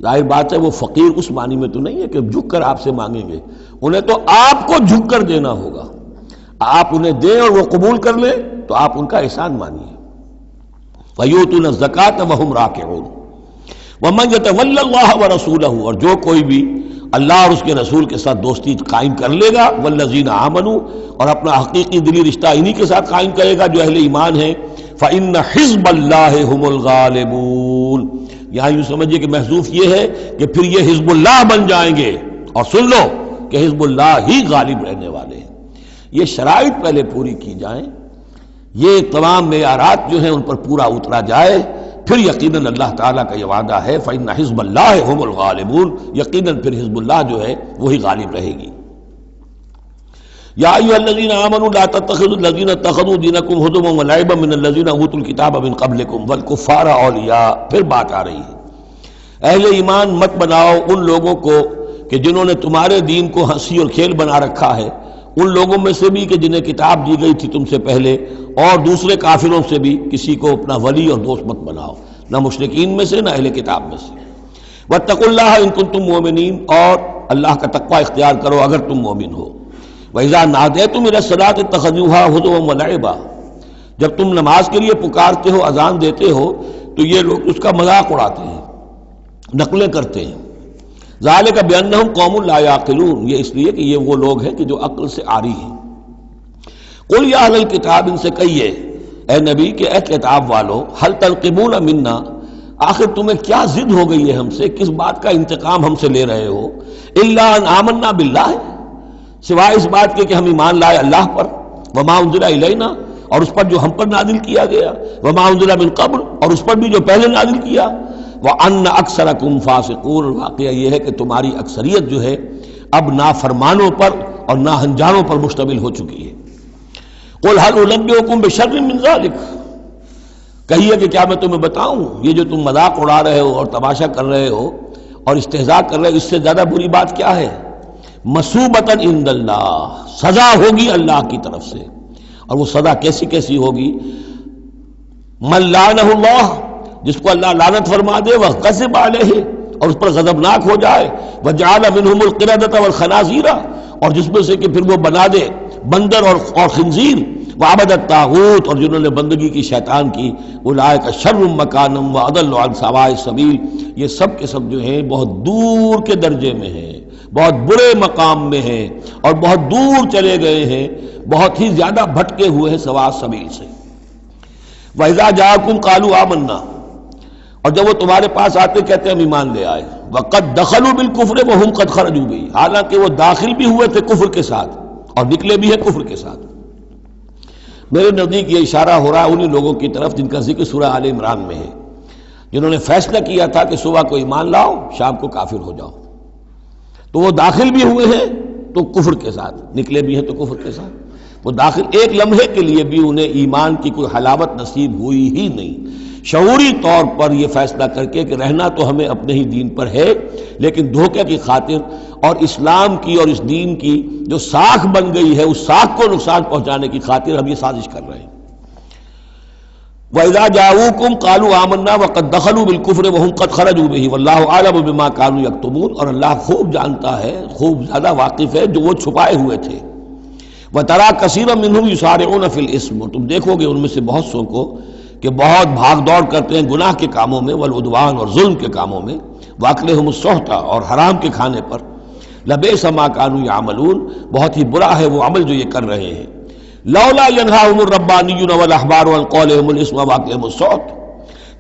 ظاہر بات ہے وہ فقیر اس معنی میں تو نہیں ہے کہ جھک کر آپ سے مانگیں گے، انہیں تو آپ کو جھک کر دینا ہوگا، آپ انہیں دیں اور وہ قبول کر لیں تو آپ ان کا احسان مانیے۔ وَيُؤْتُونَ الزَّكَاةَ وَهُمْ رَاكِعُونَ وَمَنْ يَتَوَلَّ اللَّهَ وَرَسُولَهُ، اور جو کوئی بھی اللہ اور اس کے رسول کے ساتھ دوستی قائم کر لے گا، وَالَّذِينَ آمَنُوا، اور اپنا حقیقی دلی رشتہ انہی کے ساتھ قائم کرے گا جو اہل ایمان ہیں، فَإِنَّ حِزْبَ اللَّهِ هُمُ الْغَالِبُونَ، یہاں یوں سمجھیے کہ محذوف یہ ہے کہ پھر یہ حزب اللہ بن جائیں گے، اور سن لو کہ حزب اللہ ہی غالب رہنے والے ہیں۔ یہ شرائط پہلے پوری کی جائیں، یہ تمام معیارات جو ہیں ان پر پورا اترا جائے، پھر یقیناً اللہ تعالیٰ کا یہ وعدہ ہے فَإِنَّ حِزْبَ اللَّهِ هُمُ الْغَالِبُونَ، یقیناً پھر حزب اللہ جو ہے وہی غالب رہے گی۔ یا ایھا الذین آمنوا لا تتخذوا الذین اتخذوا دینکم ہزوا ولعبا من الذین اوتوا الکتاب من قبلکم والکفار اولیاء، پھر بات آ رہی ہے، اہل ایمان مت بناؤ ان لوگوں کو کہ جنہوں نے تمہارے دین کو ہنسی اور کھیل بنا رکھا ہے، ان لوگوں میں سے بھی کہ جنہیں کتاب دی گئی تھی تم سے پہلے، اور دوسرے کافروں سے بھی کسی کو اپنا ولی اور دوست مت بناؤ، نہ مشرکین میں سے نہ اہل کتاب میں سے۔ واتقوا اللہ ان کنتم مؤمنین، اور اللہ کا تقوی اختیار کرو اگر تم مومن ہو۔ وَإِذَا نَادَيْتُمْ إِلَى الصَّلَاةِ اتَّخَذُوهَا هُزُوًا وَلَعِبًا، جب تم نماز کے لیے پکارتے ہو، اذان دیتے ہو، تو یہ لوگ اس کا مذاق اڑاتے ہیں، نقلیں کرتے ہیں۔ ذَلِكَ بِأَنَّهُمْ قَوْمٌ لَا يَعْقِلُونَ، یہ اس لیے کہ یہ وہ لوگ ہیں کہ جو عقل سے عاری ہیں۔ قُلْ يَا أَهْلَ الْكِتَابِ، ان سے کہیے اے نبی کہ اے کتاب والو، هَلْ تَنْقِمُونَ مِنَّا، آخر تمہیں کیا ضد ہو گئی ہے ہم سے، کس بات کا انتقام ہم سے لے رہے ہو؟ إِلَّا أَنْ آمَنَّا بِاللَّهِ، سوائے اس بات کے کہ ہم ایمان لائے اللہ پر، وما انزل الینا، اور اس پر جو ہم پر نازل کیا گیا، وما انزل من قبل، اور اس پر بھی جو پہلے نازل کیا، وَأَنَّ أَكْثَرَكُمْ فَاسِقُونَ، واقعہ یہ ہے کہ تمہاری اکثریت جو ہے اب نافرمانوں پر اور ناہنجاروں پر مشتمل ہو چکی ہے۔ قُلْ هَلْ أُنَبِّئُكُمْ بِشَرٍّ مِّن ذَلِكَ، کہیے کہ کیا میں تمہیں بتاؤں یہ جو تم مذاق اڑا رہے ہو اور تماشا کر رہے ہو اور استہزاء کر رہے ہو، اس سے زیادہ بری بات کیا ہے؟ مصوبۃ عند اللہ، سزا ہوگی اللہ کی طرف سے، اور وہ سزا کیسی کیسی ہوگی؟ من لعنہ اللہ، جس کو اللہ لعنت فرما دے، وغضب علیہ، اور اس پر غضبناک ہو جائے، وجعل منہم القردۃ والخنازیر، اور جس میں سے کہ پھر وہ بنا دے بندر اور خنزیر، وعبد الطاغوت، اور جنہوں نے بندگی کی شیطان کی، اولئک شر مکانا واضل عن سواء السبیل، یہ سب کے سب جو ہیں بہت دور کے درجے میں ہیں، بہت برے مقام میں ہیں، اور بہت دور چلے گئے ہیں، بہت ہی زیادہ بھٹکے ہوئے ہیں سواء السبیل سے۔ وَإِذَا جَاءَكُمْ قَالُوا آمَنَّا، اور جب وہ تمہارے پاس آتے کہتے ہیں ہم ایمان لے آئے، وَقَدْ دَخَلُوا بِالْكُفْرِ وَهُمْ قَدْ خَرَجُوا بِهِ، حالانکہ وہ داخل بھی ہوئے تھے کفر کے ساتھ اور نکلے بھی ہیں کفر کے ساتھ۔ میرے نزدیک یہ اشارہ ہو رہا ہے انہی لوگوں کی طرف جن کا ذکر سورہ آل عمران میں ہے، جنہوں نے فیصلہ کیا تھا کہ صبح کو ایمان لاؤ، شام کو کافر ہو جاؤ، تو وہ داخل بھی ہوئے ہیں تو کفر کے ساتھ، نکلے بھی ہیں تو کفر کے ساتھ۔ وہ داخل ایک لمحے کے لیے بھی انہیں ایمان کی کوئی حلاوت نصیب ہوئی ہی نہیں، شعوری طور پر یہ فیصلہ کر کے کہ رہنا تو ہمیں اپنے ہی دین پر ہے، لیکن دھوکے کی خاطر اور اسلام کی اور اس دین کی جو ساکھ بن گئی ہے اس ساکھ کو نقصان پہنچانے کی خاطر ہم یہ سازش کر رہے ہیں۔ وَإِذَا جَاءُوكُمْ قَالُوا آمَنَّا وَقَدْ دَخَلُوا بِالْكُفْرِ وَهُمْ قَدْ خَرَجُوا بِهِ وَاللَّهُ أَعْلَمُ بِمَا كَانُوا يَكْتُمُونَ، اور اللہ خوب جانتا ہے، خوب زیادہ واقف ہے جو وہ چھپائے ہوئے تھے۔ وَتَرَىٰ كَثِيرًا مِّنْهُمْ يُسَارِعُونَ فِي الْإِثْمِ، اور تم دیکھو گے ان میں سے بہت سو کو کہ بہت بھاگ دوڑ کرتے ہیں گناہ کے کاموں میں، والعدوان، اور ظلم کے کاموں میں، وَأَكْلِهِمُ السُّحْتَ، اور حرام کے کھانے پر، لَبِئْسَ مَا كَانُوا يَعْمَلُونَ، بہت ہی برا ہے وہ عمل جو یہ کر رہے ہیں۔ لولا ينهاهم الربانيون والاحبار عن قولهم الاسم واكلهم السحت،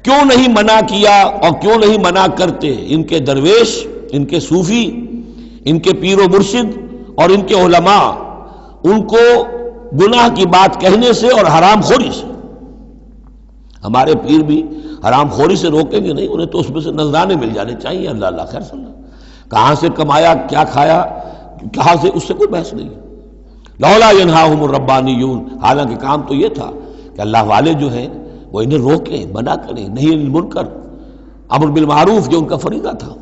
کیوں نہیں منع کیا اور کیوں نہیں منع کرتے ان کے درویش، ان کے صوفی، ان کے پیر و مرشد اور ان کے علماء ان کو گناہ کی بات کہنے سے اور حرام خوری سے۔ ہمارے پیر بھی حرام خوری سے روکیں گے نہیں، انہیں تو اس میں سے نذرانے مل جانے چاہیے، اللہ اللہ خیر صلی اللہ، کہاں سے کمایا، کیا کھایا، کہاں سے، اس سے کوئی بحث نہیں۔ لولا ینہاہم الربانیون، حالانکہ کام تو یہ تھا کہ اللہ والے جو ہیں وہ انہیں روکیں، منع کریں، نہیں المنکر، امر بالمعروف جو ان کا فریضہ تھا۔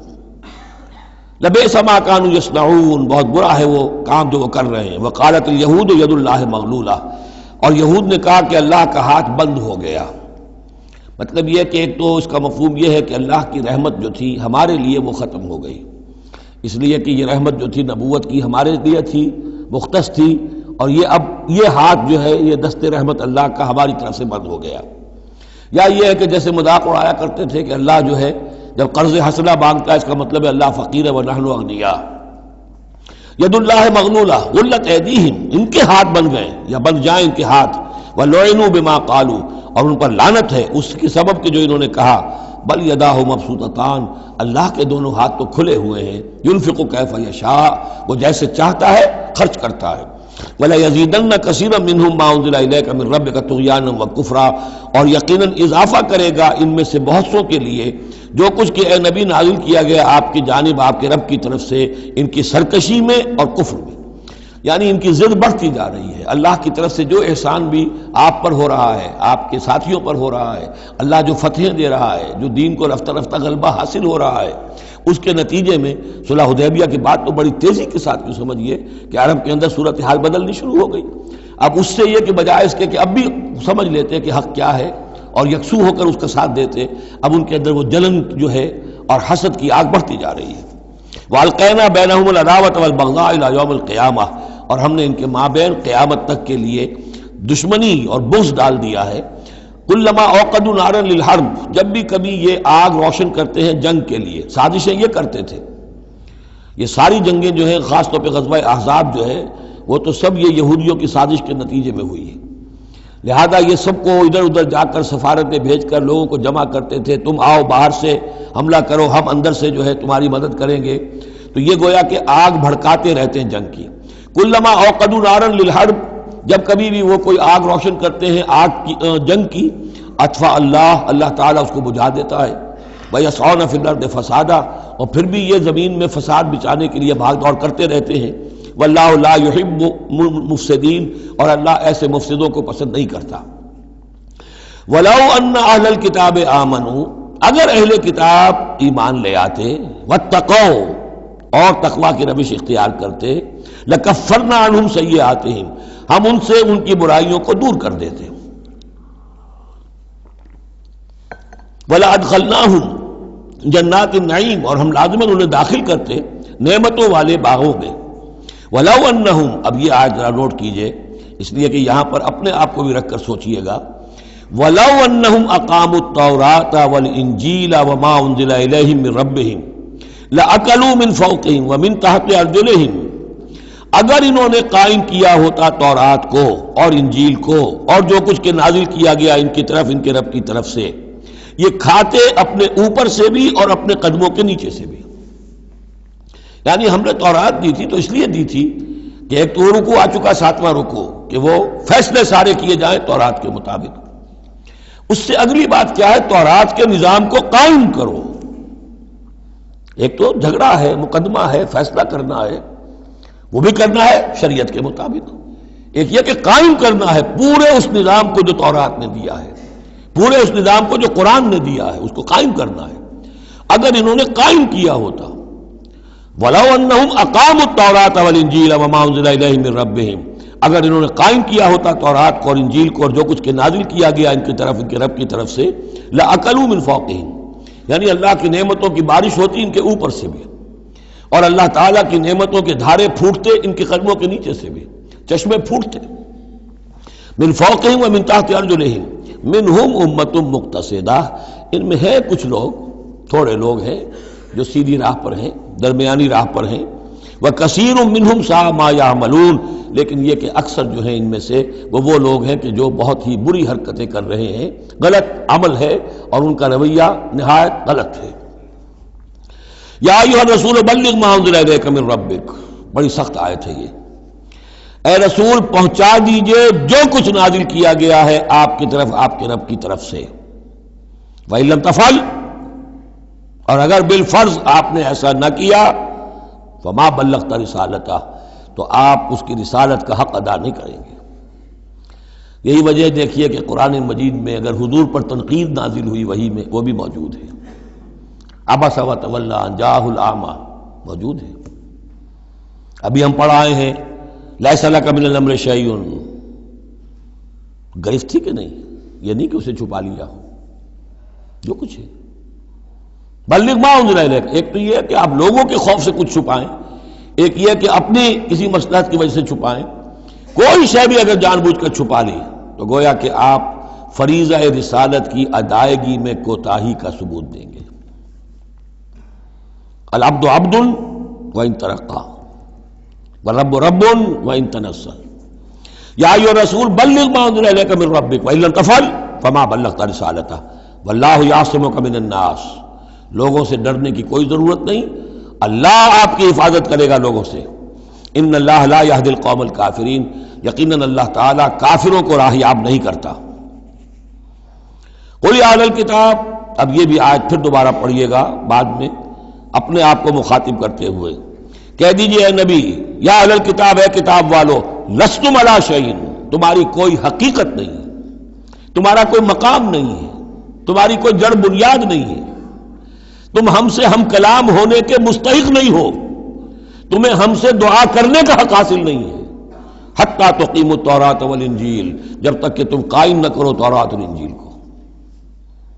لبئس ما کانوا یصنعون، بہت برا ہے وہ کام جو وہ کر رہے ہیں۔ وقالت الیہود ید اللہ مغلولہ، اور یہود نے کہا کہ اللہ کا ہاتھ بند ہو گیا۔ مطلب یہ کہ ایک تو اس کا مفہوم یہ ہے کہ اللہ کی رحمت جو تھی ہمارے لیے وہ ختم ہو گئی، اس لیے کہ یہ رحمت جو تھی نبوت کی ہمارے لیے تھی، مختص تھی، اور یہ اب یہ ہاتھ جو ہے یہ دست رحمت اللہ کا ہماری طرف سے بند ہو گیا۔ یا یہ ہے کہ جیسے مذاق اڑایا کرتے تھے کہ اللہ جو ہے جب قرض حسنہ مانگتا ہے اس کا مطلب ہے اللہ فقیر ہے ونحن اغنیاء۔ ید اللہ مغلولہ غلت ایدیہم، ان کے ہاتھ بن گئے یا بن جائیں ان کے ہاتھ، ولعنوا بما قالوا، اور ان پر لعنت ہے اس کے سبب کہ جو انہوں نے کہا۔ بل یداہ مبسوطتان، اللہ کے دونوں ہاتھ تو کھلے ہوئے ہیں، ينفق کیف یشاء، وہ جیسے چاہتا ہے خرچ کرتا ہے۔ وَلَيَزِيدَنَّ كَثِيرًا مِّنْهُمْ مَا أُنزِلَ إِلَيْكَ مِن رَّبِّكَ طُغْيَانًا وَكُفْرًا، اور یقیناً اضافہ کرے گا ان میں سے بہت سو کے لیے جو کچھ کہ اے نبی نازل کیا گیا آپ کی جانب آپ کے رب کی طرف سے، ان کی سرکشی میں اور کفر میں، یعنی ان کی ضد بڑھتی جا رہی ہے۔ اللہ کی طرف سے جو احسان بھی آپ پر ہو رہا ہے، آپ کے ساتھیوں پر ہو رہا ہے، اللہ جو فتحیں دے رہا ہے، جو دین کو رفتہ رفتہ غلبہ حاصل ہو رہا ہے، اس کے نتیجے میں صلح حدیبیہ کی بات تو بڑی تیزی کے ساتھ یوں سمجھیے کہ عرب کے اندر صورتحال بدلنی شروع ہو گئی۔ اب اس سے یہ کہ بجائے اس کے کہ اب بھی سمجھ لیتے کہ حق کیا ہے اور یکسو ہو کر اس کا ساتھ دیتے، اب ان کے اندر وہ جلن جو ہے اور حسد کی آگ بڑھتی جا رہی ہے۔ وَأَلْقَيْنَا بَيْنَهُمُ الْعَدَاوَةَ وَالْبَغْضَاءَ إِلَىٰ يَوْمِ الْقِيَامَةِ، اور ہم نے ان کے مابین قیامت تک کے لیے دشمنی اور بغض ڈال دیا ہے۔ کلما اوقدوا نارا للحرب، جب بھی کبھی یہ آگ روشن کرتے ہیں جنگ کے لیے، سازشیں یہ کرتے تھے۔ یہ ساری جنگیں جو ہیں خاص طور پہ غزوہ احزاب جو ہے وہ تو سب یہ یہودیوں کی سازش کے نتیجے میں ہوئی ہے۔ لہذا یہ سب کو ادھر ادھر جا کر سفارتیں بھیج کر لوگوں کو جمع کرتے تھے، تم آؤ باہر سے حملہ کرو، ہم اندر سے جو ہے تمہاری مدد کریں گے۔ تو یہ گویا کہ آگ بھڑکاتے رہتے ہیں جنگ کی۔ کلما اوقدوا نارا للحرب، جب کبھی بھی وہ کوئی آگ روشن کرتے ہیں آگ کی جنگ کی، اطفا اللہ، اللہ تعالیٰ اس کو بجھا دیتا ہے۔ وَيَسْعَوْنَ فِي الْأَرْضِ فَسَادًا، اور پھر بھی یہ زمین میں فساد بچانے کے لیے بھاگ دوڑ کرتے رہتے ہیں. وَاللَّهُ لَا يُحِبُّ الْمُفْسِدِينَ، اور اللہ ایسے مفسدوں کو پسند نہیں کرتا. وَلَوْ أَنَّ أَهْلَ الْكِتَابِ آمَنُوا، اگر اہل کتاب ایمان لے آتے، وَاتَّقَوْا، اور تقوی کی روش اختیار کرتے، لَكَفَّرْنَا عَنْهُمْ سَيِّئَاتِهِمْ، ہم ان سے ان کی برائیوں کو دور کر دیتے. وَلَأَدْخَلْنَاهُمْ جَنَّاتِ النَّعِيمِ، اور ہم لازماً انہیں داخل کرتے نعمتوں والے باغوں میں. وَلَوْ أَنَّهُمْ، اب یہ آیت ذرا نوٹ کیجئے اس لیے کہ یہاں پر اپنے آپ کو بھی رکھ کر سوچئے گا. وَلَوْ أَنَّهُمْ أَقَامُوا التَّوْرَاةَ وَالْإِنْجِيلَ وَمَا أُنزِلَ إِلَيْهِمْ مِنْ رَبِّهِمْ لَأَكَلُوا مِنْ فَوْقِهِمْ وَمِنْ تَحْتِ أَرْجُلِهِمْ، اگر انہوں نے قائم کیا ہوتا تورات کو اور انجیل کو اور جو کچھ کے نازل کیا گیا ان کی طرف، ان کے رب کی طرف سے، یہ کھاتے اپنے اوپر سے بھی اور اپنے قدموں کے نیچے سے بھی. یعنی ہم نے تورات دی تھی تو اس لیے دی تھی کہ ایک تو رکوع آ چکا 7واں رکوع کہ وہ فیصلے سارے کیے جائیں تورات کے مطابق. اس سے اگلی بات کیا ہے؟ تورات کے نظام کو قائم کرو. ایک تو جھگڑا ہے، مقدمہ ہے، فیصلہ کرنا ہے، وہ بھی کرنا ہے شریعت کے مطابق. ایک یہ کہ قائم کرنا ہے پورے اس نظام کو جو تورات نے دیا ہے، پورے اس نظام کو جو قرآن نے دیا ہے، اس کو قائم کرنا ہے. اگر انہوں نے قائم کیا ہوتا، وَلَوْ أَنَّهُمْ أَقَامُوا التَّوْرَاةَ وَالْإِنْجِيلَ وَمَا أُنزِلَ إِلَيْهِمْ مِنْ رَبِّهِمْ، اگر انہوں نے قائم کیا ہوتا تورات کو اور انجیل کو اور جو کچھ کے نازل کیا گیا ان کی طرف، ان کے رب کی طرف سے، لَأَكَلُوا مِنْ فَوْقِهِمْ، یعنی اللہ کی نعمتوں کی بارش ہوتی ان کے اوپر سے بھی، اور اللہ تعالیٰ کی نعمتوں کے دھارے پھوٹتے ان کے قدموں کے نیچے سے بھی، چشمے پھوٹتے. مِنْ فَوْقِهِمْ وَمِنْ تَحْتِ أَرْجُلِهِمْ مِنْهُمْ أُمَّةٌ مُقْتَصِدَةٌ، ان میں ہے کچھ لوگ، تھوڑے لوگ ہیں جو سیدھی راہ پر ہیں، درمیانی راہ پر ہیں. وَكَثِيرٌ مِّنْهُمْ سَاءَ مَا يَعْمَلُونَ، لیکن یہ کہ اکثر جو ہیں ان میں سے وہ لوگ ہیں کہ جو بہت ہی بری حرکتیں کر رہے ہیں، غلط عمل ہے اور ان کا رویہ نہایت غلط ہے. یا ایھا الرسول بلغ ما انزل الیک من ربک، بڑی سخت آیت ہے یہ. اے رسول پہنچا دیجئے جو کچھ نازل کیا گیا ہے آپ کی طرف، آپ کے رب کی طرف سے. وَإِن لَّمْ تَفْعَلْ، اور اگر بالفرض آپ نے ایسا نہ کیا، فَمَا بَلَّغْتَ رِسَالَتَهُ، تو آپ اس کی رسالت کا حق ادا نہیں کریں گے. یہی وجہ دیکھیے کہ قرآن مجید میں اگر حضور پر تنقید نازل ہوئی وحی میں، وہ بھی موجود ہے. عبس وتولی ان جاءہ الاعمی موجود ہے. ابھی ہم پڑھ آئے ہیں لیس لک من الامر شیء، گرفت تھی کہ نہیں؟ یہ نہیں کہ اسے چھپا لیا ہو، جو کچھ ہے. بلغ ما انزل الیک، ایک تو یہ کہ آپ لوگوں کے خوف سے کچھ چھپائیں، ایک یہ کہ اپنی کسی مصلحت کی وجہ سے چھپائیں. کوئی شے بھی اگر جان بوجھ کر چھپا لی تو گویا کہ آپ فریضہ رسالت کی ادائیگی میں کوتاہی کا ثبوت دیں گے. العبد عبد وان ترقى والرب رب وان تنزل. یا ایھا الرسول بلغ ما انزل الیک من ربک وان لم تفعل فما بلغت رسالتہ واللہ یعصمک من الناس. لوگوں سے ڈرنے کی کوئی ضرورت نہیں، اللہ آپ کی حفاظت کرے گا لوگوں سے. ان اللہ لا یہدی القوم الکافرین، یقیناً اللہ تعالیٰ کافروں کو راہیاب نہیں کرتا. قل یا اہل الکتاب، اب یہ بھی آیت پھر دوبارہ پڑھیے گا بعد میں اپنے آپ کو مخاطب کرتے ہوئے. کہہ دیجئے اے نبی، یا اہل الکتاب، اے کتاب والو، لستم علی شیء، تمہاری کوئی حقیقت نہیں ہے، تمہارا کوئی مقام نہیں ہے، تمہاری کوئی جڑ بنیاد نہیں ہے، تم ہم سے ہم کلام ہونے کے مستحق نہیں ہو، تمہیں ہم سے دعا کرنے کا حق حاصل نہیں ہے. حتیٰ تقیموا التوراۃ والانجیل، جب تک کہ تم قائم نہ کرو تورات اور انجیل کو.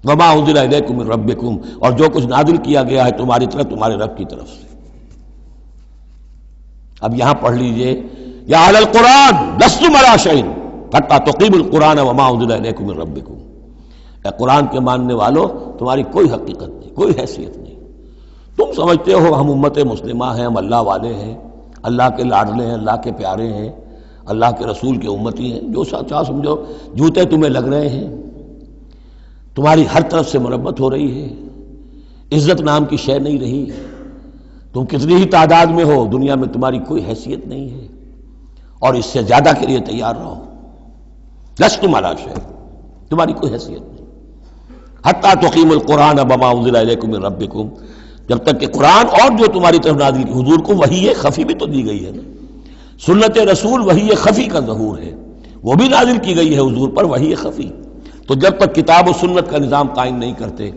وما انزل الیکم من ربکم، اور جو کچھ نازل کیا گیا ہے تمہاری طرف، تمہارے رب کی طرف سے. اب یہاں پڑھ لیجئے یا اہل القرآن لستم علی شیء حتیٰ تقیموا القرآن وما انزل الیکم من ربکم. اے قرآن کے ماننے والو، تمہاری کوئی حقیقت نہیں، کوئی حیثیت نہیں. تم سمجھتے ہو ہم امت مسلمہ ہیں، ہم اللہ والے ہیں، اللہ کے لاڈلے ہیں، اللہ کے پیارے ہیں، اللہ کے رسول کے امتی ہیں، جو چاہو سمجھو. جوتے تمہیں لگ رہے ہیں، تمہاری ہر طرف سے مرمت ہو رہی ہے، عزت نام کی شے نہیں رہی. تم کتنی ہی تعداد میں ہو، دنیا میں تمہاری کوئی حیثیت نہیں ہے، اور اس سے زیادہ کے لیے تیار رہو. لستم علی شیء، تمہاری کوئی حیثیت نہیں. حتیٰ تقیم القرآن بما انزل الیکم من ربکم، جب تک کہ قرآن اور جو تمہاری طرف نازل کی، حضور کو وحی خفی بھی تو دی گئی ہے نا، سنت رسول وحی خفی کا ظہور ہے، وہ بھی نازل کی گئی ہے حضور پر وحی خفی۔ تو جب تک کتاب و سنت کا نظام قائم نہیں کرتے،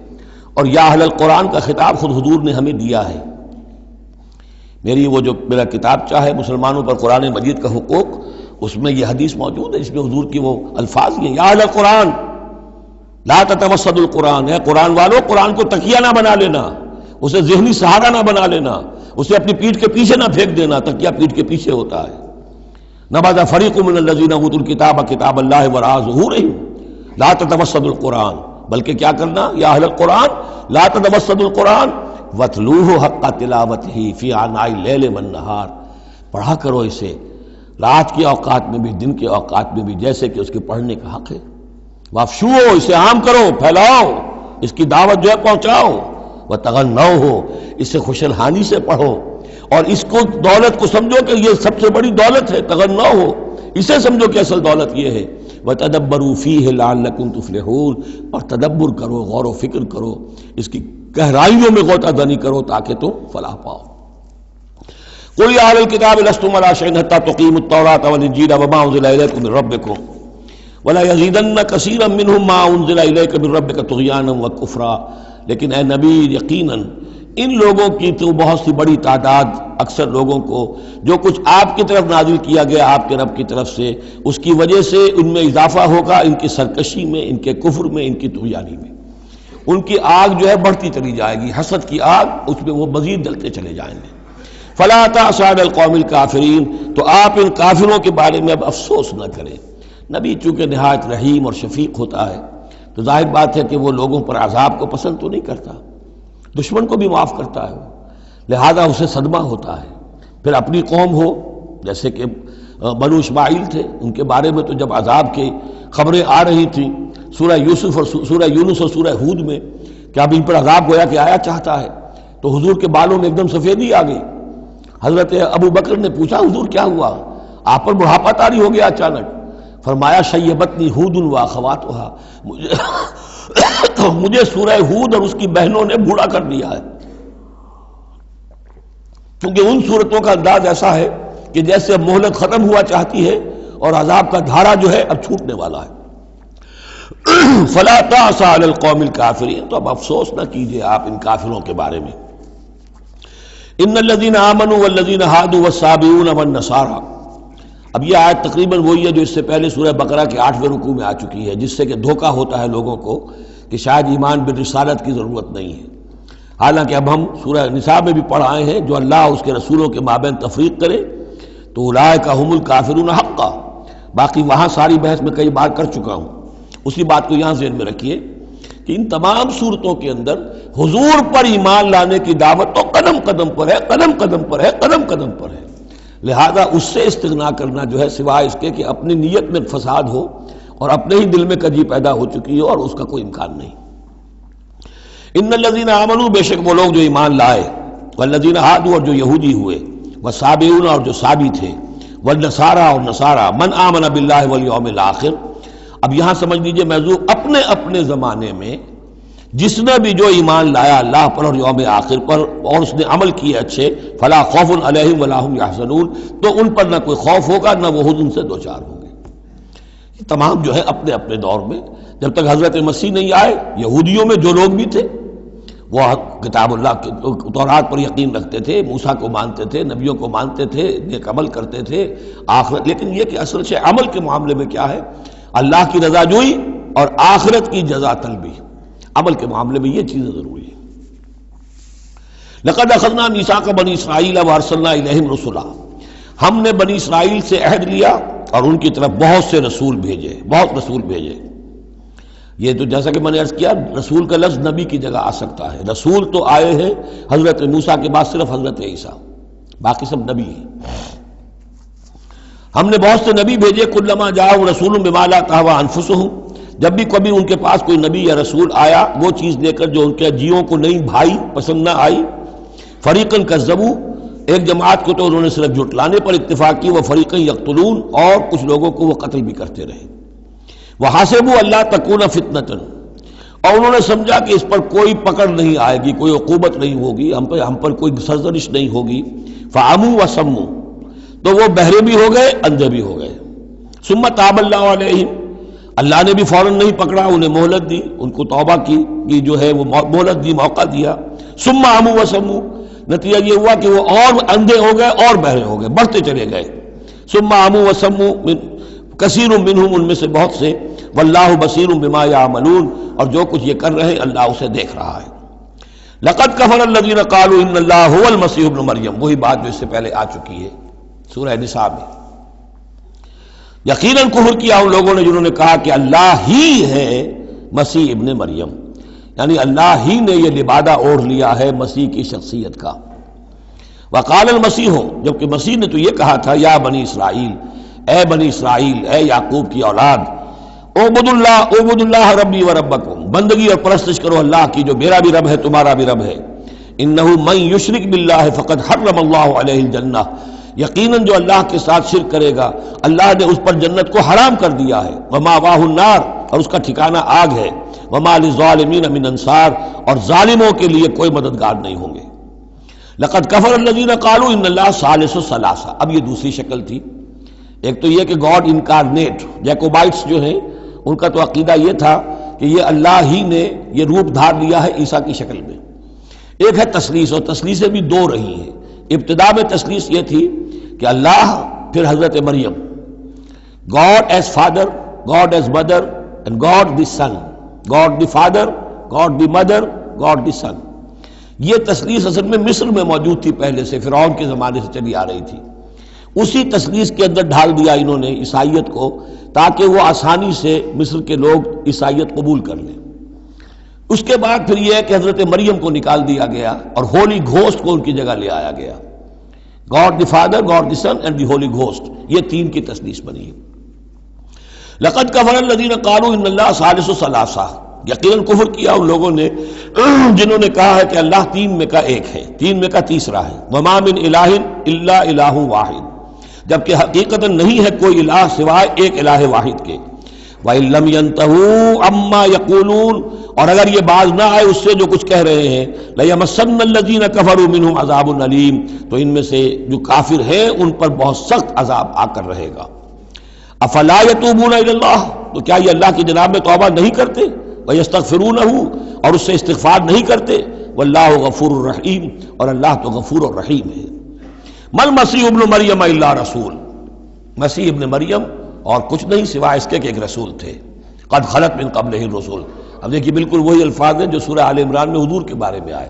اور یا اہل القرآن کا خطاب خود حضور نے ہمیں دیا ہے۔ میرا کتابچہ ہے مسلمانوں پر قرآن مجید کا حقوق، اس میں یہ حدیث موجود ہے، اس میں حضور کی وہ الفاظ ہیں، یا اہل القرآن لا تتمسدوا القرآن، ہے قرآن والوں قرآن کو تکیہ نہ بنا لینا، اسے ذہنی سہارا نہ بنا لینا، اسے اپنی پیٹھ کے پیچھے نہ پھینک دینا، تکیہ پیٹھ کے پیچھے ہوتا ہے۔ نبذ فریق من الذین اوتوا الکتاب کتاب اللہ وراء ظہورہم لا تتمسدوا القرآن، بلکہ کیا کرنا، یا اہل القرآن لا تتمسدوا القرآن واتلوہ حق تلاوتہ فی آناء اللیل والنہار، پڑھا کرو اسے رات کے اوقات میں بھی دن کے اوقات میں بھی جیسے کہ اس کے پڑھنے کا حق ہے۔ وافشوہ، اسے عام کرو، پھیلاؤ، اس کی دعوت جو ہے پہنچاؤ، وتغنوہ، اسے خوش الحانی سے پڑھو، اور اس کو دولت کو سمجھو کہ یہ سب سے بڑی دولت ہے، تغنوہ، اسے سمجھو کہ اصل دولت یہ ہے۔ وتدبروا فیہ لعلکم تفلحون، اور تدبر کرو، غور و فکر کرو، اس کی گہرائیوں میں غوطہ زنی کرو تاکہ تم فلاح پاؤ۔ قل یا اہل الکتاب لستم علی شیء حتی تقیموا التوراۃ والانجیل وما انزل الیکم من ربکم ولا یزیدن کثیرا منہم ما انزل الیک من ربک طغیانا وکفرا، لیکن اے نبی یقیناً ان لوگوں کی تو بہت سی بڑی تعداد، اکثر لوگوں کو جو کچھ آپ کی طرف نازل کیا گیا آپ کے رب کی طرف سے، اس کی وجہ سے ان میں اضافہ ہوگا، ان کی سرکشی میں، ان کے کفر میں، ان کی طغیانی میں، ان کی آگ جو ہے بڑھتی چلی جائے گی، حسد کی آگ، اس میں وہ مزید جلتے چلے جائیں گے۔ فلا تأس علی القوم الکافرین، تو آپ ان کافروں کے بارے میں اب افسوس نہ کریں۔ نبی چونکہ نہایت رحیم اور شفیق ہوتا ہے تو ظاہر بات ہے کہ وہ لوگوں پر عذاب کو پسند تو نہیں کرتا، دشمن کو بھی معاف کرتا ہے، لہذا اسے صدمہ ہوتا ہے۔ پھر اپنی قوم ہو، جیسے کہ بنو اسماعیل تھے، ان کے بارے میں تو جب عذاب کی خبریں آ رہی تھیں سورہ یوسف اور سورہ یونس اور سورہ ہود میں کہ اب ان پر عذاب گویا کہ آیا چاہتا ہے، تو حضور کے بالوں میں ایک دم سفیدی آ گئی۔ حضرت ابو بکر نے پوچھا حضور کیا ہوا، آپ پر بڑھاپا طاری ہو گیا اچانک؟ فرمایا شیبتنی ہود و اخواتھا، مجھے سورہ ہود اور اس کی بہنوں نے بوڑھا کر دیا ہے، کیونکہ ان صورتوں کا انداز ایسا ہے کہ جیسے مہلت ختم ہوا چاہتی ہے اور عذاب کا دھارا جو ہے اب چھوٹنے والا ہے۔ فلا تأس علی القوم الکافرین، تو اب افسوس نہ کیجئے آپ ان کافروں کے بارے میں۔ ان الذین آمنوا والذین ہادوا والصابئون والنصارى، اب یہ آیت تقریباً وہی ہے جو اس سے پہلے سورہ بقرہ کے 8ویں رکوع میں آ چکی ہے، جس سے کہ دھوکہ ہوتا ہے لوگوں کو کہ شاید ایمان بالرسالت کی ضرورت نہیں ہے، حالانکہ اب ہم سورہ نساء میں بھی پڑھ آئے ہیں جو اللہ اس کے رسولوں کے مابین تفریق کرے تو اولئک هم الکافرون حقا، باقی وہاں ساری بحث میں کئی بار کر چکا ہوں، اسی بات کو یہاں ذہن میں رکھیے کہ ان تمام صورتوں کے اندر حضور پر ایمان لانے کی دعوت تو قدم قدم پر ہے، قدم قدم پر ہے، قدم قدم پر ہے، لہذا اس سے استغنا کرنا جو ہے سوائے اس کے کہ اپنی نیت میں فساد ہو اور اپنے ہی دل میں کجی پیدا ہو چکی ہو، اور اس کا کوئی امکان نہیں۔ ان الذین آمنوا، بے شک وہ لوگ جو ایمان لائے، والذین ہادوا، اور جو یہودی ہوئے، والصابئون، اور جو صابی تھے، والنصارى، اور نصارى، من آمن باللہ والیوم الآخر۔ اب یہاں سمجھ لیجئے موضوع اپنے اپنے زمانے میں جس نے بھی جو ایمان لایا اللہ پر اور یوم آخر پر اور اس نے عمل کیے اچھے، فلا خوف علیہم ولا هم یحزنون، تو ان پر نہ کوئی خوف ہوگا نہ وہ حزن سے دوچار ہوں گے۔ یہ تمام جو ہے اپنے اپنے دور میں، جب تک حضرت مسیح نہیں آئے، یہودیوں میں جو لوگ بھی تھے وہ کتاب اللہ کے تورات پر یقین رکھتے تھے، موسیٰ کو مانتے تھے، نبیوں کو مانتے تھے، نیک عمل کرتے تھے آخرت، لیکن یہ کہ اصل سے عمل کے معاملے میں کیا ہے، اللہ کی رضا جوئی اور آخرت کی جزا طلبی، عمل کے معاملے میں یہ چیزیں ضروری ہیں۔ لقد اخذنا میثاق بنی اسرائیل وارسلنا الیہم رسلا، ہم نے بنی اسرائیل سے عہد لیا اور ان کی طرف بہت سے رسول بھیجے، بہت رسول بھیجے۔ یہ تو جیسا کہ میں نے عرض کیا رسول کا لفظ نبی کی جگہ آ سکتا ہے، رسول تو آئے ہیں حضرت موسیٰ کے بعد صرف حضرت عیسیٰ، باقی سب نبی ہیں۔ ہم نے بہت سے نبی بھیجے، کلما جاءہم رسول بما لا تہوی انفسہم، جب بھی کبھی ان کے پاس کوئی نبی یا رسول آیا وہ چیز لے کر جو ان کے جیوں کو نہیں بھائی، پسند نہ آئی، فریقاً کذبوا، ایک جماعت کو تو انہوں نے صرف جھٹلانے پر اتفاق کی، وہ فریقاً یقتلون، اور کچھ لوگوں کو وہ قتل بھی کرتے رہے۔ وحسبوا اللہ تکون فتنۃ، اور انہوں نے سمجھا کہ اس پر کوئی پکڑ نہیں آئے گی، کوئی عقوبت نہیں ہوگی، ہم پر کوئی سرزنش نہیں ہوگی، فعموا وصموا، تو وہ بہرے بھی ہو گئے، اندھے بھی ہو گئے۔ ثم تاب اللہ علیہم، اللہ نے بھی فوراً نہیں پکڑا، انہیں مہلت دی، ان کو توبہ کی جو ہے وہ مہلت دی، موقع دیا۔ ثم عموا وصموا، نتیجہ یہ ہوا کہ وہ اور اندھے ہو گئے اور بہرے ہو گئے، بڑھتے چلے گئے۔ ثم عموا وصموا کثیر منہم، ان میں سے بہت سے، واللہ بصیر بما یعملون، اور جو کچھ یہ کر رہے ہیں اللہ اسے دیکھ رہا ہے۔ لقد کفر الذین قالوا ان اللہ هو المسیح ابن مریم، وہی بات جو اس سے پہلے آ چکی ہے سورہ نساء میں۔ یقیناً کفر کیا ان لوگوں نے جنہوں نے کہا کہ اللہ ہی ہے مسیح ابن مریم، یعنی اللہ ہی نے یہ لبادہ اوڑھ لیا ہے مسیح کی شخصیت کا۔ وقال المسیح، جبکہ مسیح نے تو یہ کہا تھا یا بنی اسرائیل، اے بنی اسرائیل، اے یعقوب کی اولاد، اعبدوا اللہ ربی و ربکم، بندگی اور پرستش کرو اللہ کی جو میرا بھی رب ہے تمہارا بھی رب ہے۔ انہ من یشرک باللہ فقد حرم اللہ علیہ الجنہ، یقیناً جو اللہ کے ساتھ شرک کرے گا اللہ نے اس پر جنت کو حرام کر دیا ہے۔ ومأواہ النار، اور اس کا ٹھکانہ آگ ہے۔ وما للظالمین من انصار، اور ظالموں کے لیے کوئی مددگار نہیں ہوں گے۔ لقد کفر الذین قالوا ان اللہ ثالث ثلاثہ، اب یہ دوسری شکل تھی۔ ایک تو یہ کہ گاڈ انکارنیٹ، جیکوبائٹس جو ہیں ان کا تو عقیدہ یہ تھا کہ یہ اللہ ہی نے یہ روپ دھار لیا ہے عیسیٰ کی شکل میں۔ ایک ہے تثلیث، اور تثلیثیں بھی دو رہی ہیں۔ ابتدا میں تثلیث یہ تھی کہ اللہ، پھر حضرت Maryam, God is father, God is mother, and God the son, God the father, God the mother, God the son. یہ تثلیث اصل میں مصر میں موجود تھی پہلے سے، فرعون کے زمانے سے چلی آ رہی تھی۔ اسی تثلیث کے اندر ڈھال دیا انہوں نے عیسائیت کو، تاکہ وہ آسانی سے مصر کے لوگ عیسائیت قبول کر لیں۔ اس کے بعد پھر یہ ہے کہ حضرت مریم کو نکال دیا گیا اور ہولی گھوسٹ کو ان کی جگہ لے آیا گیا۔ God the father, God the Son and the Holy Ghost, یہ تین کی تثلیث بنی ہے۔ لقد کفر الذین قالوا ان اللہ ثالث ثلاثہ، یقیناً کفر کیا ان لوگوں نے جنہوں نے کہا ہے کہ اللہ تین میں کا ایک ہے، تین میں کا تیسرا ہے۔ وما من الہ الا الہ واحد، جبکہ حقیقت نہیں ہے کوئی الہ سوائے ایک الہ واحد کے۔ وَإِن لَّمْ يَنْتَهُوا عَمَّا يَقُولُونَ، اور اگر یہ باز نہ آئے اس سے جو کچھ کہہ رہے ہیں، لَيَمَسَّنَّ الَّذِينَ كَفَرُوا مِنْهُمْ عَذَابٌ أَلِيمٌ، تو ان میں سے جو کافر ہیں ان پر بہت سخت عذاب آ کر رہے گا۔ أَفَلَا يَتُوبُونَ إِلَى اللَّهِ، تو کیا یہ اللہ کی جناب میں توبہ نہیں کرتے؟ وَيَسْتَغْفِرُونَهُ، اور اس سے استغفار نہیں کرتے؟ وَاللَّهُ غَفُورٌ رَحِيمٌ، اور اللہ تو غفور اور رحیم ہے۔ مَا الْمَسِيحُ ابْنُ مَرْيَمَ إِلَّا رَسُولٌ، مسیح ابن مریم اور کچھ نہیں سوائے اس کے کہ ایک رسول تھے۔ قد خلت من قبلہ الرسل، اب دیکھیے بالکل وہی الفاظ ہیں جو سورہ آل عمران میں حضور کے بارے میں آئے،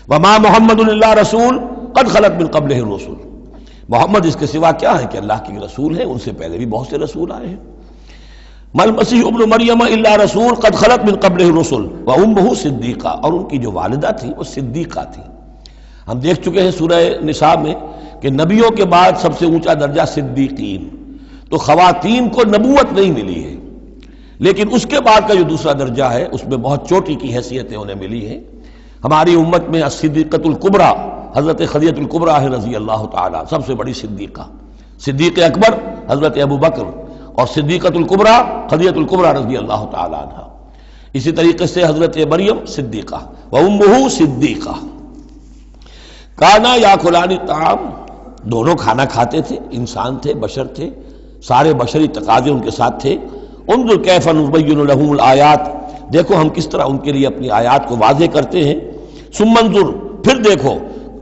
وما محمد الا رسول قد خلت من قبلہ الرسل، محمد اس کے سوا کیا ہے کہ اللہ کے رسول ہیں، ان سے پہلے بھی بہت سے رسول آئے ہیں۔ ما المسیح ابن مریم الا رسول قد خلت من قبلہ الرسل وامہ صدیقہ، اور ان کی جو والدہ تھی وہ صدیقہ تھی۔ ہم دیکھ چکے ہیں سورہ نساء میں کہ نبیوں کے بعد سب سے اونچا درجہ صدیقین، تو خواتین کو نبوت نہیں ملی ہے، لیکن اس کے بعد کا جو دوسرا درجہ ہے اس میں بہت چوٹی کی حیثیتیں انہیں ملی ہیں۔ ہماری امت میں الصدیقۃ الکبریٰ حضرت خدیجہ الکبریٰ ہے رضی اللہ تعالیٰ، سب سے بڑی صدیقہ، صدیق اکبر حضرت ابو بکر، اور صدیقۃ الکبریٰ خدیجہ الکبریٰ رضی اللہ تعالیٰ عنہ۔ اسی طریقے سے حضرت مریم صدیقہ وامہ صدیقہ۔ کانا یاکلان الطعام، دونوں کھانا کھاتے تھے، انسان تھے، بشر تھے، سارے بشری تقاضے ان کے ساتھ تھے۔ انظر کیف نبین لہم الآیات، دیکھو ہم کس طرح ان کے لیے اپنی آیات کو واضح کرتے ہیں۔ ثم انظر، پھر دیکھو،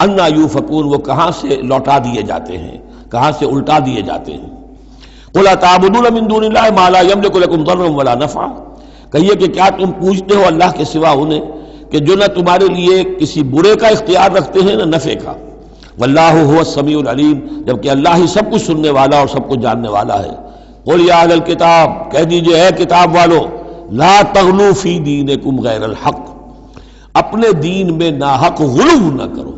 انا یوفکون، وہ کہاں سے لوٹا دیے جاتے ہیں، کہاں سے الٹا دیے جاتے ہیں۔ قل اتعبدون من دون اللہ ما لا یملک لکم ضرا ولا نفعا، کہیے کہ کیا تم پوچھتے ہو اللہ کے سوا انہیں کہ جو نہ تمہارے لیے کسی برے کا اختیار رکھتے ہیں نہ نفع کا۔ واللہ هو السمیع العلیم، جبکہ اللہ ہی سب کچھ سننے والا اور سب کچھ جاننے والا ہے۔ قل یا اہل الکتاب، کہہ دیجئے اے کتاب والو، لا تغلوا فی دینکم غیر الحق، اپنے دین میں ناحق غلو نہ کرو۔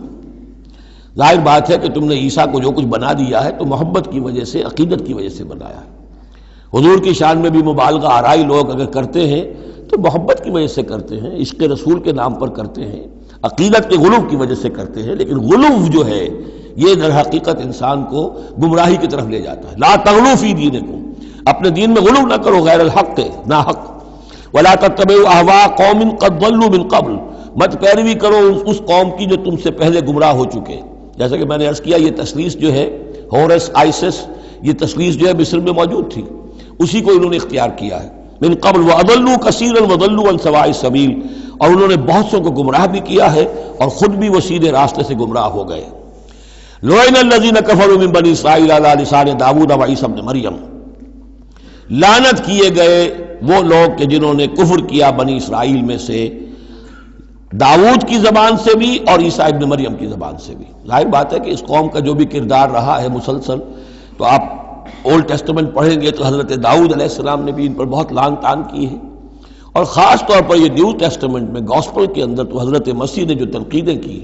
ظاہر بات ہے کہ تم نے عیسیٰ کو جو کچھ بنا دیا ہے تو محبت کی وجہ سے، عقیدت کی وجہ سے بنایا ہے۔ حضور کی شان میں بھی مبالغہ آرائی لوگ اگر کرتے ہیں تو محبت کی وجہ سے کرتے ہیں، عشق رسول کے نام پر کرتے ہیں، عقیدت کے غلو کی وجہ سے کرتے ہیں، لیکن غلو جو ہے یہ در حقیقت انسان کو گمراہی کی طرف لے جاتا ہے۔ لا تغلوا فی دینکم، اپنے دین میں غلو نہ کرو غیر الحق، ناحق۔ ولا تتبعوا اهواء قوم قد ضلوا من قبل، مت پیروی کرو اس قوم کی جو تم سے پہلے گمراہ ہو چکے. جیسا کہ میں نے عرض کیا یہ تثلیث جو ہے ہورس آئسس، یہ تثلیث جو ہے مصر میں موجود تھی، اسی کو انہوں نے اختیار کیا ہے. من قبل واضلوا كثيرا وضلوا عن سواء السبيل، اور انہوں نے بہت سو کو گمراہ بھی کیا ہے اور خود بھی وہ سیدھے راستے سے گمراہ ہو گئے. لعن الذين كفروا من بني اسرائيل على لسان داود وعيسى ابن مريم، لعنت کیے گئے وہ لوگ کہ جنہوں نے کفر کیا بنی اسرائیل میں سے داؤد کی زبان سے بھی اور عیسیٰ ابن مریم کی زبان سے بھی. ظاہر بات ہے کہ اس قوم کا جو بھی کردار رہا ہے مسلسل، تو آپ اولڈ ٹیسٹمنٹ پڑھیں گے تو حضرت داؤد علیہ السلام نے بھی ان پر بہت لعن طعن کی ہے، اور خاص طور پر یہ نیو ٹیسٹمنٹ میں گاسپل کے اندر تو حضرت مسیح نے جو تنقیدیں کی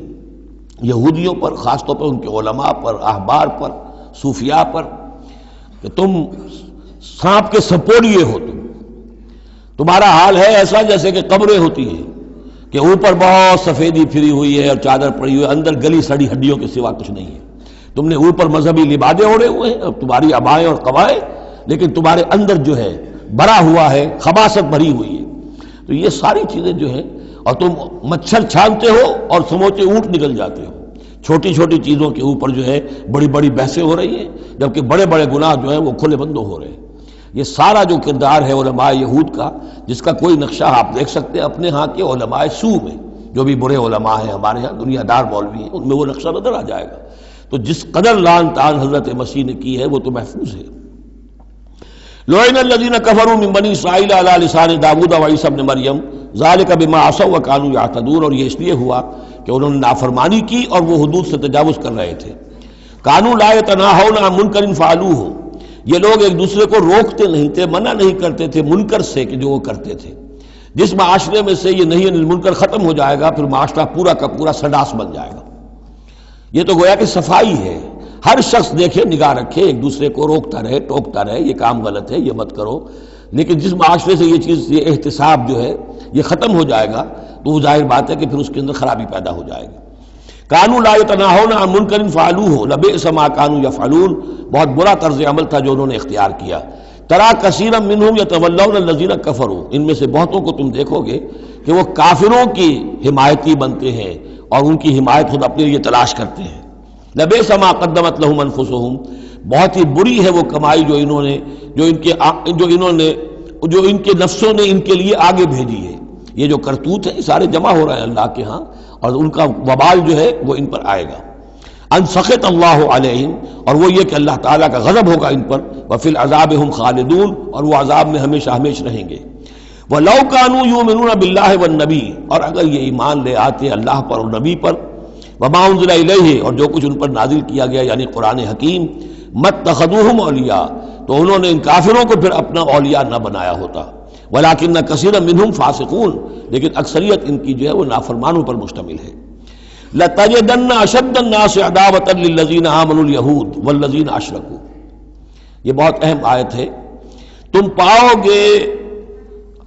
یہودیوں پر، خاص طور پر ان کے علماء پر، احبار پر، صوفیاء پر، کہ تم سانپ کے سپوڑیے ہو، تمہارا حال ہے ایسا جیسے کہ قبریں ہوتی ہیں کہ اوپر بہت سفیدی پھری ہوئی ہے اور چادر پڑی ہوئی ہے، اندر گلی سڑی ہڈیوں کے سوا کچھ نہیں ہے. تم نے اوپر مذہبی لبادے اوڑے ہوئے ہیں اور تمہاری ابائیں اور قوائیں، لیکن تمہارے اندر جو ہے بھرا ہوا ہے، خباثت بھری ہوئی ہے. تو یہ ساری چیزیں جو ہیں، اور تم مچھر چھانتے ہو اور سموچے اونٹ نکل جاتے ہو. چھوٹی چھوٹی چیزوں کے اوپر جو ہے بڑی بڑی بحثیں ہو رہی ہیں، جبکہ بڑے بڑے گناہ جو ہیں وہ کھلے بندوں ہو رہے ہیں. یہ سارا جو کردار ہے علماء یہود کا، جس کا کوئی نقشہ آپ دیکھ سکتے ہیں اپنے ہاں کے علماء سو میں، جو بھی برے علماء ہیں ہمارے ہاں دنیا دار مولوی ہیں، ان میں وہ نقشہ نظر آ جائے گا. تو جس قدر لعن طعن حضرت مسیح نے کی ہے وہ تو محفوظ ہے. لعن الذین کفروا من بنی اسرائیل علی لسان داؤد وعیسی ابن مریم ذلک بما عصوا وکانوا یعتدون، اور یہ اس لیے ہوا کہ انہوں نے نافرمانی کی اور وہ حدود سے تجاوز کر رہے تھے. کانوا لا یتناہون عن منکر فعلوہ، یہ لوگ ایک دوسرے کو روکتے نہیں تھے، منع نہیں کرتے تھے منکر سے کہ جو وہ کرتے تھے. جس معاشرے میں سے یہ نہیں المنکر ختم ہو جائے گا، پھر معاشرہ پورا کا پورا سڈاس بن جائے گا. یہ تو گویا کہ صفائی ہے، ہر شخص دیکھے، نگاہ رکھے، ایک دوسرے کو روکتا رہے، ٹوکتا رہے، یہ کام غلط ہے، یہ مت کرو. لیکن جس معاشرے سے یہ چیز، یہ احتساب جو ہے یہ ختم ہو جائے گا، تو وہ ظاہر بات ہے کہ پھر اس کے اندر خرابی پیدا ہو جائے گی. کانوا لا یتناہون عن منکر فعلوہ لبئس ما کانوا یفعلون، بہت برا طرز عمل تھا جو انہوں نے اختیار کیا. ترا کثیرا منہم یتولون الذین کفروا، ان میں سے بہتوں کو تم دیکھو گے کہ وہ کافروں کی حمایتی بنتے ہیں اور ان کی حمایت خود اپنے لیے تلاش کرتے ہیں. لبئس ما قدمت لہم انفسہم، بہت ہی بری ہے وہ کمائی جو ان کے نفسوں نے ان کے لیے آگے بھیجی ہے. یہ جو کرتوت ہے سارے جمع ہو رہے ہیں اللہ کے ہاں، اور ان کا وبال جو ہے وہ ان پر آئے گا. ان سخط اللہ علیہم، اور وہ یہ کہ اللہ تعالیٰ کا غضب ہوگا ان پر. وفی العذاب ہم خالدون، اور وہ عذاب میں ہمیشہ ہمیش رہیں گے. وَلَوْ كَانُوا يُؤْمِنُونَ بِاللَّهِ وَالنَّبِيِّ، اور اگر یہ ایمان لے آتے اللہ پر اور نبی پر، وَمَا أُنزِلَ إِلَيْهِ، اور جو کچھ ان پر نازل کیا گیا یعنی قرآن حکیم، مَتَّخَذُوهُمْ أَوْلِيَاءَ، تو انہوں نے ان کافروں کو پھر اپنا اولیاء نہ بنایا ہوتا. وَلَكِنَّ كَثِيرًا مِّنْهُمْ فَاسِقُونَ، لیکن اکثریت ان کی جو ہے وہ نافرمانوں پر مشتمل ہے. لَتَجِدَنَّ أَشَدَّ النَّاسِ عَدَاوَةً لِلَّذِينَ آمَنُوا الْيَهُودَ وَالَّذِينَ أَشْرَكُوا، یہ بہت اہم آیت ہے. تم پاؤ گے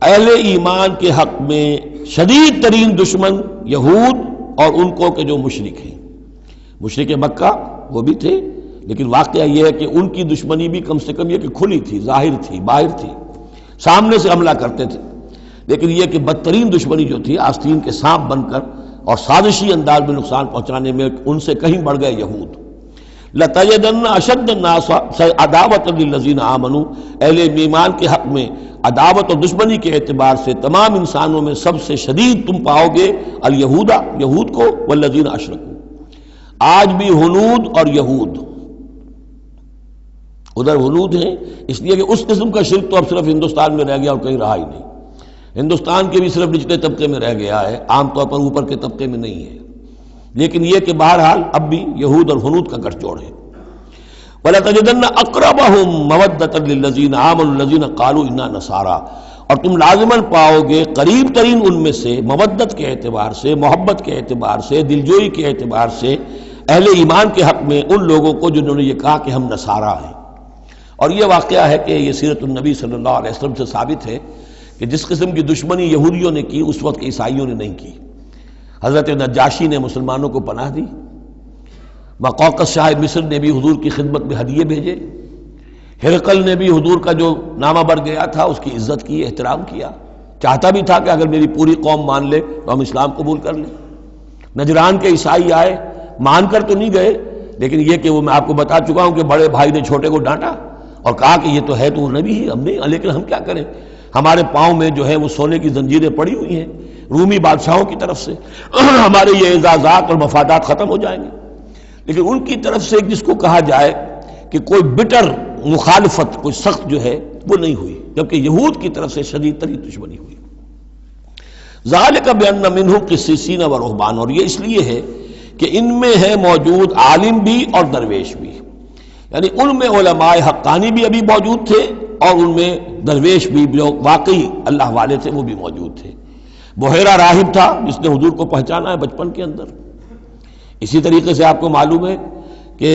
اہل ایمان کے حق میں شدید ترین دشمن یہود اور ان کو کہ جو مشرک ہیں. مشرک مکہ وہ بھی تھے، لیکن واقعہ یہ ہے کہ ان کی دشمنی بھی کم سے کم یہ کہ کھلی تھی، ظاہر تھی، باہر تھی، سامنے سے حملہ کرتے تھے. لیکن یہ کہ بدترین دشمنی جو تھی آستین کے سانپ بن کر اور سازشی انداز میں نقصان پہنچانے میں ان سے کہیں بڑھ گئے یہود. لَتَجِدَنَّ أَشَدَّ النَّاسِ عَدَاوَةً لِلَّذِينَ آمَنُوا، اہل ایمان کے حق میں عداوت اور دشمنی کے اعتبار سے تمام انسانوں میں سب سے شدید تم پاؤ گے الیہود، یہود کو، والذین اشرکوا. آج بھی ہنود اور یہود، ادھر ہنود ہیں اس لیے کہ اس قسم کا شرک تو اب صرف ہندوستان میں رہ گیا اور کہیں رہا ہی نہیں. ہندوستان کے بھی صرف نچلے طبقے میں رہ گیا ہے، عام طور پر اوپر کے طبقے میں نہیں ہے. لیکن یہ کہ بہرحال اب بھی یہود اور ہنود کا گٹھ جوڑ ہے. وَلَتَجِدَنَّ أَقْرَبَهُمْ مَوَدَّةً لِلَّذِينَ آمَنُوا الَّذِينَ قَالُوا إِنَّا نَصَارَىٰ، اور تم لازماً پاؤ گے قریب ترین ان میں سے، مودت کے اعتبار سے، محبت کے اعتبار سے، دلجوئی کے اعتبار سے، اہل ایمان کے حق میں ان لوگوں کو جنہوں نے یہ کہا کہ ہم نصارہ ہیں. اور یہ واقعہ ہے کہ یہ سیرت النبی صلی اللہ علیہ وسلم سے ثابت ہے کہ جس قسم کی دشمنی یہودیوں نے کی اس وقت عیسائیوں نے نہیں کی. حضرت نجاشی نے مسلمانوں کو پناہ دی، مقوقس شاہ مصر نے بھی حضور کی خدمت میں ہدیے بھیجے، ہرقل نے بھی حضور کا جو نامہ بڑھ گیا تھا اس کی عزت کی، احترام کیا. چاہتا بھی تھا کہ اگر میری پوری قوم مان لے تو ہم اسلام قبول کر لیں۔ نجران کے عیسائی آئے، مان کر تو نہیں گئے، لیکن یہ کہ وہ میں آپ کو بتا چکا ہوں کہ بڑے بھائی نے چھوٹے کو ڈانٹا اور کہا کہ یہ تو ہے تو وہ نبی ہی، ہم نہیں، لیکن ہم کیا کریں، ہمارے پاؤں میں جو ہے وہ سونے کی زنجیریں پڑی ہوئی ہیں رومی بادشاہوں کی طرف سے، ہمارے یہ اعزازات اور مفادات ختم ہو جائیں گے۔ لیکن ان کی طرف سے جس کو کہا جائے کہ کوئی بٹر مخالفت، کوئی سخت جو ہے وہ نہیں ہوئی، جبکہ یہود کی طرف سے شدید ترین دشمنی ہوئی۔ ذالک بان منہم قسیسین و رہبان، اور یہ اس لیے ہے کہ ان میں ہے موجود عالم بھی اور درویش بھی، یعنی ان میں علماء حقانی بھی ابھی موجود تھے اور ان میں درویش بھی جو واقعی اللہ والے تھے وہ بھی موجود تھے۔ بحیرہ راہب تھا جس نے حضور کو پہچانا ہے بچپن کے اندر۔ اسی طریقے سے آپ کو معلوم ہے کہ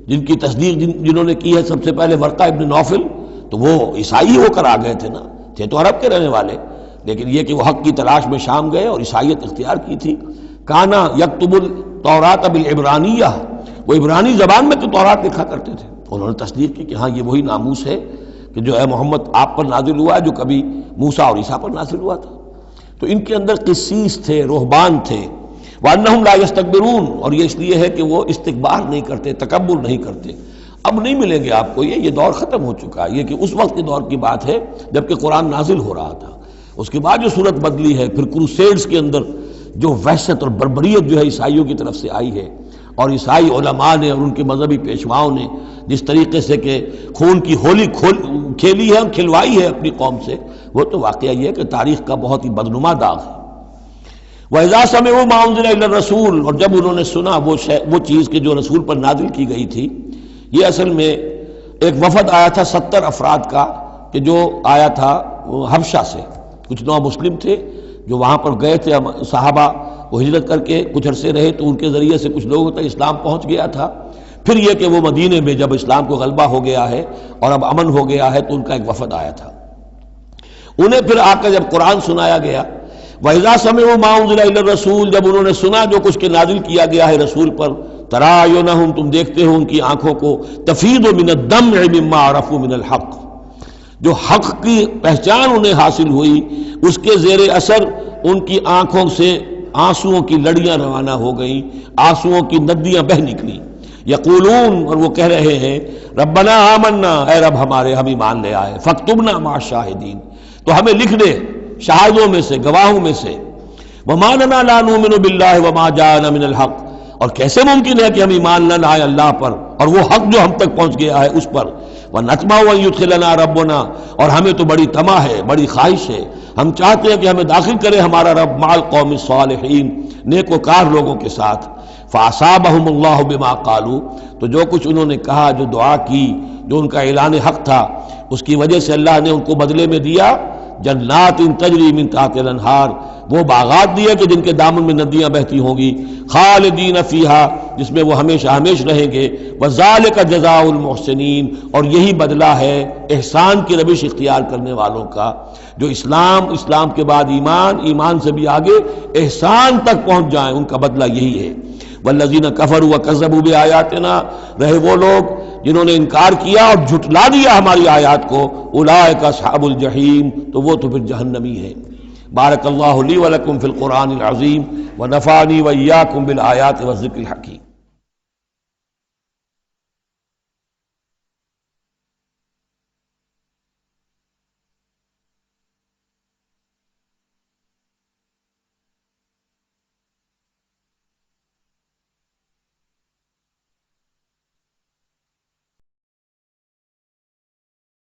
جن کی تصدیق جنہوں نے کی ہے سب سے پہلے ورقہ ابن نوفل، تو وہ عیسائی ہو کر آ گئے تھے نا، تھے تو عرب کے رہنے والے، لیکن یہ کہ وہ حق کی تلاش میں شام گئے اور عیسائیت اختیار کی تھی۔ کانا یکتب التوراۃ بالعبرانیہ، وہ عبرانی زبان میں تو تورات لکھا کرتے تھے۔ انہوں نے تصدیق کی کہ ہاں یہ وہی ناموس ہے کہ جو ہے محمد آپ پر نازل ہوا ہے، جو کبھی موسیٰ اور عیسیٰ پر نازل ہوا تھا۔ تو ان کے اندر قسیس تھے، رہبان تھے۔ وَأَنَّهُمْ لَا يَسْتَكْبِرُونَ، اور یہ اس لیے ہے کہ وہ استکبار نہیں کرتے، تکبر نہیں کرتے۔ اب نہیں ملیں گے آپ کو یہ دور ختم ہو چکا ہے، یہ کہ اس وقت کے دور کی بات ہے جبکہ قرآن نازل ہو رہا تھا۔ اس کے بعد جو صورت بدلی ہے، پھر کروسیڈز کے اندر جو وحشت اور بربریت جو ہے عیسائیوں کی طرف سے آئی ہے، اور عیسائی علماء نے اور ان کے مذہبی پیشواؤں نے جس طریقے سے کہ خون کی ہولی کھیلی ہے اور کھلوائی ہے اپنی قوم سے، وہ تو واقعہ یہ ہے کہ تاریخ کا بہت ہی بدنما داغ ہے۔ وَإِذَا سَمِعُوا مَا أُنزِلَ إِلَى الرَّسُولِ، اور جب انہوں نے سنا وہ چیز کہ جو رسول پر نازل کی گئی تھی۔ یہ اصل میں ایک وفد آیا تھا 70 افراد کا، کہ جو آیا تھا حبشہ سے، کچھ نو مسلم تھے جو وہاں پر گئے تھے، صحابہ وہ ہجرت کر کے کچھ عرصے رہے تو ان کے ذریعے سے کچھ لوگوں تک اسلام پہنچ گیا تھا۔ پھر یہ کہ وہ مدینے میں جب اسلام کو غلبہ ہو گیا ہے اور اب امن ہو گیا ہے تو ان کا ایک وفد آیا تھا۔ انہیں پھر آ کر جب قرآن سنایا گیا، وَإِذَا سَمِعُوا مَا أُنزِلَ إِلَى الرَّسُولِ، جب انہوں نے سنا جو کچھ کہ نازل کیا گیا ہے رسول پر، تَرَىٰ أَعْيُنَهُمْ، تم دیکھتے ہو ان کی آنکھوں کو، تَفِيضُ مِنَ الدَّمْعِ مِمَّا عَرَفُوا مِنَ الْحَقِّ، جو حق کی پہچان انہیں حاصل ہوئی اس کے زیر اثر ان کی آنکھوں سے آنسوؤں کی لڑیاں روانہ ہو گئیں، آنسوؤں کی ندیاں بہہ نکلیں۔ یقولون، اور وہ کہہ رہے ہیں، ربنا آمنا، اے رب ہمارے ہم ایمان لے آئے، فاکتبنا مع الشاہدین، تو ہمیں لکھ دے شاہدوں میں سے، گواہوں میں سے۔ وما لنا لا نؤمن باللہ وما جاءنا من الحق، اور کیسے ممکن ہے کہ ہم ایمان نہ لائیں اللہ پر اور وہ حق جو ہم تک پہنچ گیا ہے اس پر۔ وَنَطْمَعُ أَن يُدْخِلَنَا رَبُّنَا، اور ہمیں تو بڑی طمع ہے، بڑی خواہش ہے، ہم چاہتے ہیں کہ ہمیں داخل کرے ہمارا رب مع القوم الصالحین، نیک وکار لوگوں کے ساتھ۔ فَأَصَابَهُمُ اللَّهُ بِمَا قَالُوا، تو جو کچھ انہوں نے کہا، جو دعا کی، جو ان کا اعلان حق تھا، اس کی وجہ سے اللہ نے ان کو بدلے میں دیا جنات تجری من تحت الانہار، وہ باغات دیے کہ جن کے دامن میں ندیاں بہتی ہوں گی، خالدین فیہا، جس میں وہ ہمیشہ ہمیشہ رہیں گے، وذالک جزاء المحسنین، اور یہی بدلہ ہے احسان کی روش اختیار کرنے والوں کا، جو اسلام کے بعد ایمان سے بھی آگے احسان تک پہنچ جائیں، ان کا بدلہ یہی ہے۔ والذین کفروا وکذبوا بآیاتنا، رہے وہ لوگ جنہوں نے انکار کیا اور جھٹلا دیا ہماری آیات کو، اولئک اصحاب الجحیم، تو وہ تو پھر جہنمی ہے۔ بارک اللہ لی ولکم فی القرآن العظیم ونفعنی وإیاکم بالآیات والذکر الحکیم۔